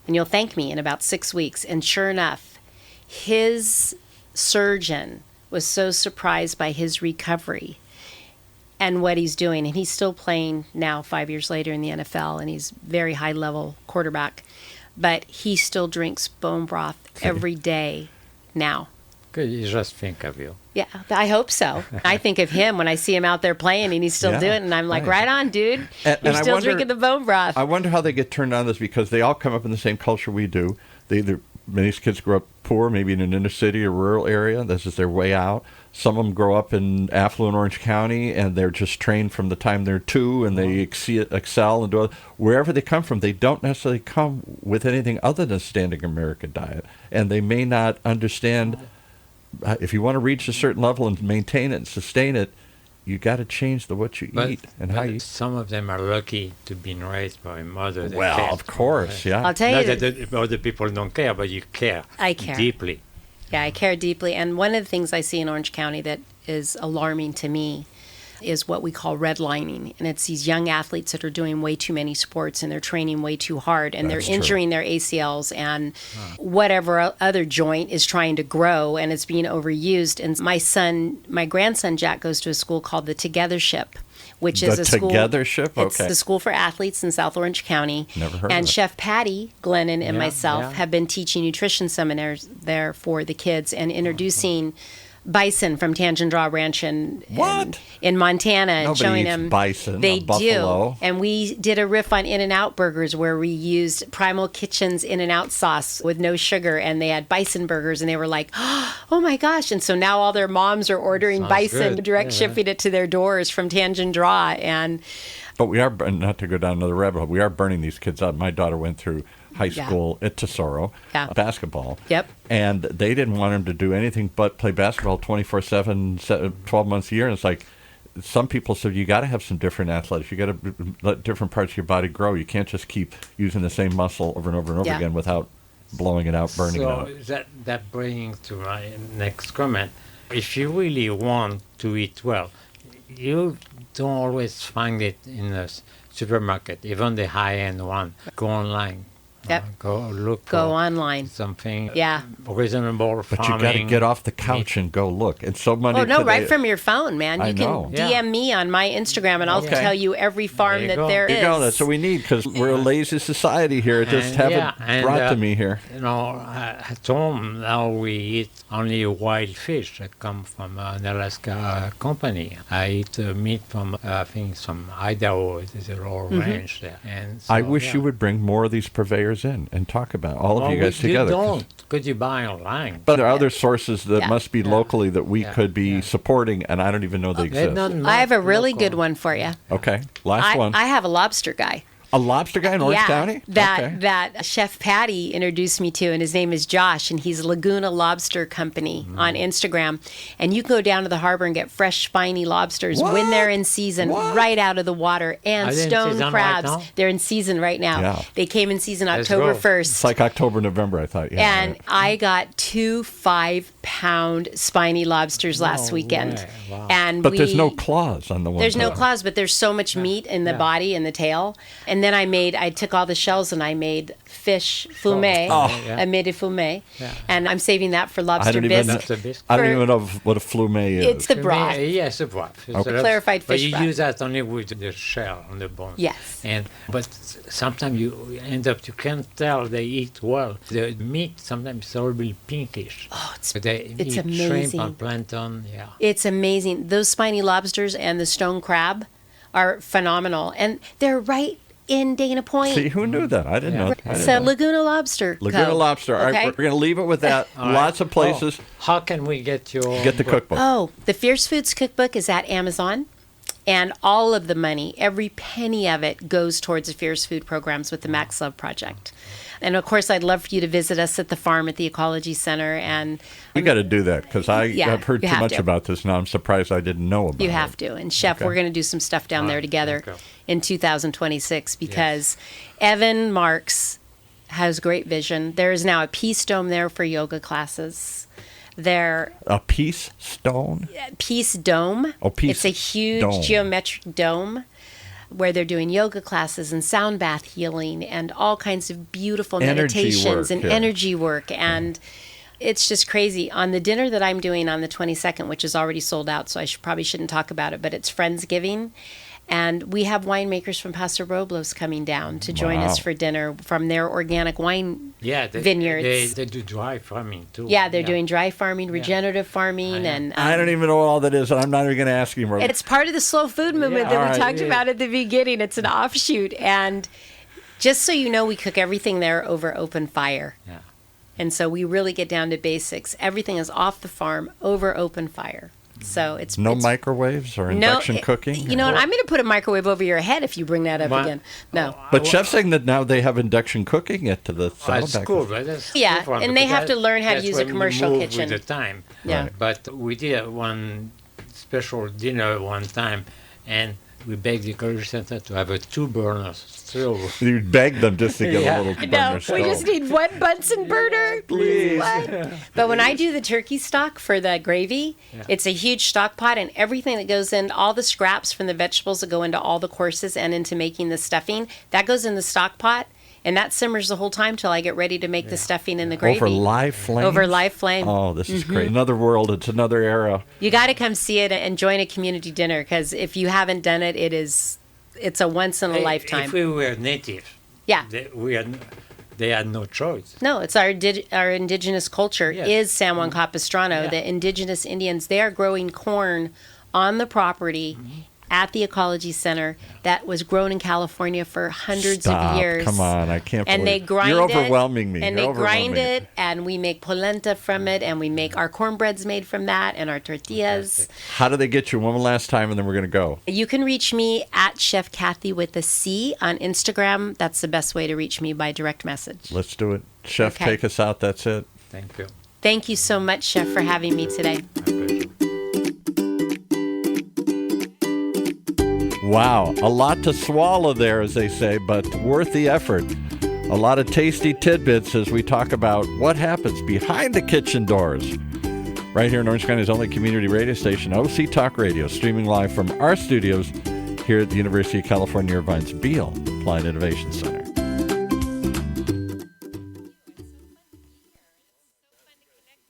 Speaker 3: And you'll thank me in about 6 weeks. And sure enough, his surgeon was so surprised by his recovery and what he's doing. And he's still playing now 5 years later in the NFL, and he's very high-level quarterback. But he still drinks bone broth every day now.
Speaker 2: Good, you just think of you.
Speaker 3: Yeah, I hope so. I think of him when I see him out there playing and he's still doing it. And I'm like, right on, dude. You're still drinking the bone broth.
Speaker 1: I wonder how they get turned on this because they all come up in the same culture we do. Many of these kids grow up poor, maybe in an inner city or rural area. This is their way out. Some of them grow up in affluent Orange County, and they're just trained from the time they're 2, and they excel and do it. Wherever they come from, they don't necessarily come with anything other than a standard American diet, and they may not understand. If you want to reach a certain level and maintain it and sustain it, you got to change what you eat and how you eat.
Speaker 2: Some of them are lucky to be raised by a mother. That
Speaker 1: Well,
Speaker 2: cares.
Speaker 1: of course, yeah.
Speaker 3: I'll tell you.
Speaker 2: Not that other people don't care, but you care.
Speaker 3: I care.
Speaker 2: Deeply.
Speaker 3: Yeah, I care deeply. And one of the things I see in Orange County that is alarming to me is what we call redlining. And it's these young athletes that are doing way too many sports and they're training way too hard and
Speaker 1: That's
Speaker 3: they're injuring their ACLs and whatever other joint is trying to grow and it's being overused. And my grandson Jack goes to a school called the Togethership, which is a school.
Speaker 1: Togethership?
Speaker 3: It's
Speaker 1: Okay.
Speaker 3: the school for athletes in South Orange County.
Speaker 1: Never heard
Speaker 3: and
Speaker 1: of it.
Speaker 3: Chef Patty Glennon and myself
Speaker 2: yeah.
Speaker 3: have been teaching nutrition seminars there for the kids and introducing bison from Tangent Draw Ranch in Montana and
Speaker 1: Nobody
Speaker 3: showing
Speaker 1: eats
Speaker 3: them
Speaker 1: bison,
Speaker 3: they
Speaker 1: a buffalo.
Speaker 3: do. And we did a riff on In-N-Out burgers where we used Primal Kitchen's In-N-Out sauce with no sugar, and they had bison burgers, and they were like, oh my gosh. And so now all their moms are ordering
Speaker 2: Sounds
Speaker 3: bison,
Speaker 2: good.
Speaker 3: direct shipping it to their doors from Tangent Draw. And
Speaker 1: But we are, not to go down another rabbit hole, we are burning these kids out. My daughter went through high school at Tesoro, basketball.
Speaker 3: Yep.
Speaker 1: And they didn't want him to do anything but play basketball 24/7, 12 months a year. And it's like, some people said, you got to have some different athletics. You got to let different parts of your body grow. You can't just keep using the same muscle over and over and over again without blowing it out, burning it out.
Speaker 2: So that brings to my next comment. If you really want to eat well, you don't always find it in the supermarket, even the high-end one. Go online.
Speaker 3: Yep.
Speaker 2: Go
Speaker 3: Go online.
Speaker 2: something
Speaker 3: Yeah.
Speaker 2: reasonable
Speaker 1: But
Speaker 2: farming.
Speaker 1: you got to get off the couch and go look. And so many
Speaker 3: Oh, no,
Speaker 1: today,
Speaker 3: right from your phone, man.
Speaker 1: I
Speaker 3: You
Speaker 1: know.
Speaker 3: can
Speaker 2: Yeah.
Speaker 3: DM me on my Instagram, and I'll
Speaker 1: Okay.
Speaker 3: tell you every farm
Speaker 2: There you
Speaker 3: that
Speaker 2: go.
Speaker 3: there
Speaker 1: There
Speaker 3: is.
Speaker 1: you go. That's what we need because we're a lazy society here. It just haven't brought to me here.
Speaker 2: You know, at home now we eat only wild fish that come from an Alaska company. I eat meat from, I think, some Idaho. There's a whole range there. And so,
Speaker 1: I wish
Speaker 2: yeah.
Speaker 1: you would bring more of these purveyors in and talk about all of
Speaker 2: Well,
Speaker 1: you guys together.
Speaker 2: You don't. Could you buy online?
Speaker 1: But there are other sources that
Speaker 3: Yeah.
Speaker 1: must be locally that we
Speaker 2: Yeah.
Speaker 1: could be supporting, and I don't even know they exist.
Speaker 3: I have a really good one for you.
Speaker 1: Okay, last one.
Speaker 3: I have a lobster guy.
Speaker 1: A lobster guy in Orange
Speaker 3: yeah,
Speaker 1: County?
Speaker 3: that
Speaker 1: Okay.
Speaker 3: that Chef Patty introduced me to, and his name is Josh, and he's Laguna Lobster Company on Instagram. And you can go down to the harbor and get fresh, spiny lobsters when
Speaker 1: What?
Speaker 3: they're in season,
Speaker 1: What?
Speaker 3: right out of the water, and
Speaker 2: Are they in
Speaker 3: stone
Speaker 2: season right
Speaker 3: crabs.
Speaker 2: now?
Speaker 3: They're in season right now.
Speaker 1: Yeah.
Speaker 3: They came in season
Speaker 2: Let's
Speaker 3: October
Speaker 2: go.
Speaker 3: 1st.
Speaker 1: It's like October, November, I thought. Yeah,
Speaker 3: And
Speaker 1: right.
Speaker 3: I got 2 5-pound spiny lobsters last
Speaker 2: No
Speaker 3: weekend.
Speaker 2: way. Wow.
Speaker 3: And
Speaker 1: But there's no claws on the one.
Speaker 3: there's no claws, but there's so much meat in the body and the tail. And then I took all the shells and I made fish fumet.
Speaker 2: Oh.
Speaker 3: I made a fumet.
Speaker 2: Yeah.
Speaker 3: And I'm saving that for
Speaker 1: I
Speaker 3: lobster
Speaker 1: don't even.
Speaker 3: bisque.
Speaker 2: Lobster bisque.
Speaker 1: I don't
Speaker 3: For-
Speaker 1: even know what a flume is.
Speaker 3: It's the broth.
Speaker 2: Yes, the broth. It's
Speaker 1: Okay.
Speaker 2: a lot-
Speaker 3: Clarified
Speaker 2: but
Speaker 3: fish
Speaker 2: you
Speaker 3: broth.
Speaker 2: use that only with the shell on the bone.
Speaker 3: Yes.
Speaker 2: But sometimes you end up, you can't tell they eat well. The meat sometimes is a little bit pinkish.
Speaker 3: Oh, it's
Speaker 2: But they
Speaker 3: it's
Speaker 2: eat shrimp
Speaker 3: amazing.
Speaker 2: and plankton. Yeah.
Speaker 3: It's amazing. Those spiny lobsters and the stone crab are phenomenal. And they're right in Dana Point.
Speaker 1: See, who knew that? I didn't know. I didn't
Speaker 3: So
Speaker 1: know.
Speaker 3: Laguna Lobster.
Speaker 1: Laguna
Speaker 3: Co.
Speaker 1: Lobster. All right,
Speaker 3: Okay?
Speaker 1: we're going to leave it with that.
Speaker 2: All right.
Speaker 1: Lots of places.
Speaker 2: Oh, how can we get your
Speaker 1: Get the
Speaker 2: book?
Speaker 1: cookbook.
Speaker 3: Oh, the Fierce Foods Cookbook is at Amazon. And all of the money, every penny of it, goes towards the Fierce Food programs with the Max Love Project. And of course, I'd love for you to visit us at the farm at the Ecology Center. And
Speaker 1: We got to do that because
Speaker 3: Yeah,
Speaker 1: I've heard
Speaker 3: you
Speaker 1: too
Speaker 3: have
Speaker 1: much
Speaker 3: to.
Speaker 1: about this. Now I'm surprised I didn't know about it.
Speaker 3: you have to. And Chef,
Speaker 1: Okay.
Speaker 3: we're going to do some stuff down there together
Speaker 2: okay.
Speaker 3: in 2026 because Evan Marks has great vision. There is now a Peace Dome there for yoga classes. There
Speaker 1: A peace stone?
Speaker 3: Peace Dome.
Speaker 1: Oh, Peace
Speaker 3: It's a huge
Speaker 1: Dome.
Speaker 3: geometric dome where they're doing yoga classes and sound bath healing and all kinds of beautiful
Speaker 1: Energy
Speaker 3: meditations
Speaker 1: work,
Speaker 3: and
Speaker 1: yeah.
Speaker 3: energy work. And it's just crazy. On the dinner that I'm doing on the 22nd, which is already sold out, so I probably shouldn't talk about it, but it's Friendsgiving. And we have winemakers from Paso Robles coming down to join
Speaker 1: Wow.
Speaker 3: us for dinner from their organic wine
Speaker 2: Yeah,
Speaker 3: vineyards.
Speaker 2: They do dry farming too.
Speaker 3: Yeah, they're doing dry farming, regenerative farming,
Speaker 2: Yeah.
Speaker 3: and
Speaker 1: I don't even know what all that is, and I'm not even going to ask you more.
Speaker 3: it's part of the slow food movement
Speaker 2: Yeah.
Speaker 3: that we
Speaker 1: All right.
Speaker 3: talked about at the beginning. It's an offshoot. And just so you know, we cook everything there over open fire.
Speaker 2: Yeah.
Speaker 3: And so we really get down to basics. Everything is off the farm over open fire. So it's
Speaker 1: No
Speaker 3: it's,
Speaker 1: microwaves or induction cooking?
Speaker 3: You know what? I'm going to put a microwave over your head if you bring that up
Speaker 2: What?
Speaker 3: again. No.
Speaker 1: But Chef's saying that now they have induction cooking at the
Speaker 2: Oh, it's
Speaker 1: Saddleback.
Speaker 2: cool, right? That's
Speaker 3: Yeah,
Speaker 2: cool for
Speaker 3: and
Speaker 2: them,
Speaker 3: they
Speaker 2: because
Speaker 3: have to learn how to
Speaker 2: that's
Speaker 3: use a
Speaker 2: when you
Speaker 3: commercial
Speaker 2: move
Speaker 3: kitchen.
Speaker 2: With the time.
Speaker 3: Yeah.
Speaker 1: Right.
Speaker 2: But we did one special dinner one time, and we begged the Ecology Center to have a 2 burners stove.
Speaker 1: You beg them just to get
Speaker 2: Yeah.
Speaker 1: a little
Speaker 3: No,
Speaker 1: burner
Speaker 3: we
Speaker 1: stove.
Speaker 3: just need one Bunsen burner.
Speaker 1: Please.
Speaker 3: What? But when I do the turkey stock for the gravy, it's a huge stock pot, and everything that goes in, all the scraps from the vegetables that go into all the courses and into making the stuffing, that goes in the stock pot, and that simmers the whole time till I get ready to make the stuffing and the gravy.
Speaker 1: Over live flame?
Speaker 3: Over live flame.
Speaker 1: Oh, this is great. Another world. It's another era.
Speaker 3: You got to come see it and join a community dinner because if you haven't done it, it's a once in a lifetime.
Speaker 2: If we were native,
Speaker 3: Yeah.
Speaker 2: they had no choice.
Speaker 3: No, it's our indigenous culture
Speaker 2: Yes.
Speaker 3: is San Juan Capistrano.
Speaker 2: Yeah.
Speaker 3: The indigenous Indians, they are growing corn on the property at the Ecology Center that was grown in California for hundreds
Speaker 1: Stop.
Speaker 3: of years.
Speaker 1: Come on. I can't
Speaker 3: And they
Speaker 1: believe
Speaker 3: grind
Speaker 1: You're
Speaker 3: it.
Speaker 1: overwhelming me.
Speaker 3: And
Speaker 1: You're
Speaker 3: they grind
Speaker 1: overwhelming me.
Speaker 3: it, and we make polenta from it, and we make our cornbread's made from that, and our tortillas.
Speaker 1: How do they get you one last time, and then we're going to go?
Speaker 3: You can reach me at Chef Cathy with a C on Instagram. That's the best way to reach me by direct message.
Speaker 1: Let's do it. Chef,
Speaker 3: Okay.
Speaker 1: take us out. That's it.
Speaker 2: Thank you.
Speaker 3: Thank you so much, Chef, for having me today.
Speaker 2: My pleasure.
Speaker 1: Wow, a lot to swallow there, as they say, but worth the effort. A lot of tasty tidbits as we talk about what happens behind the kitchen doors. right here in Orange County's only community radio station, OC Talk Radio, streaming live from our studios here at the University of California, Irvine's Beale Applied Innovation Center.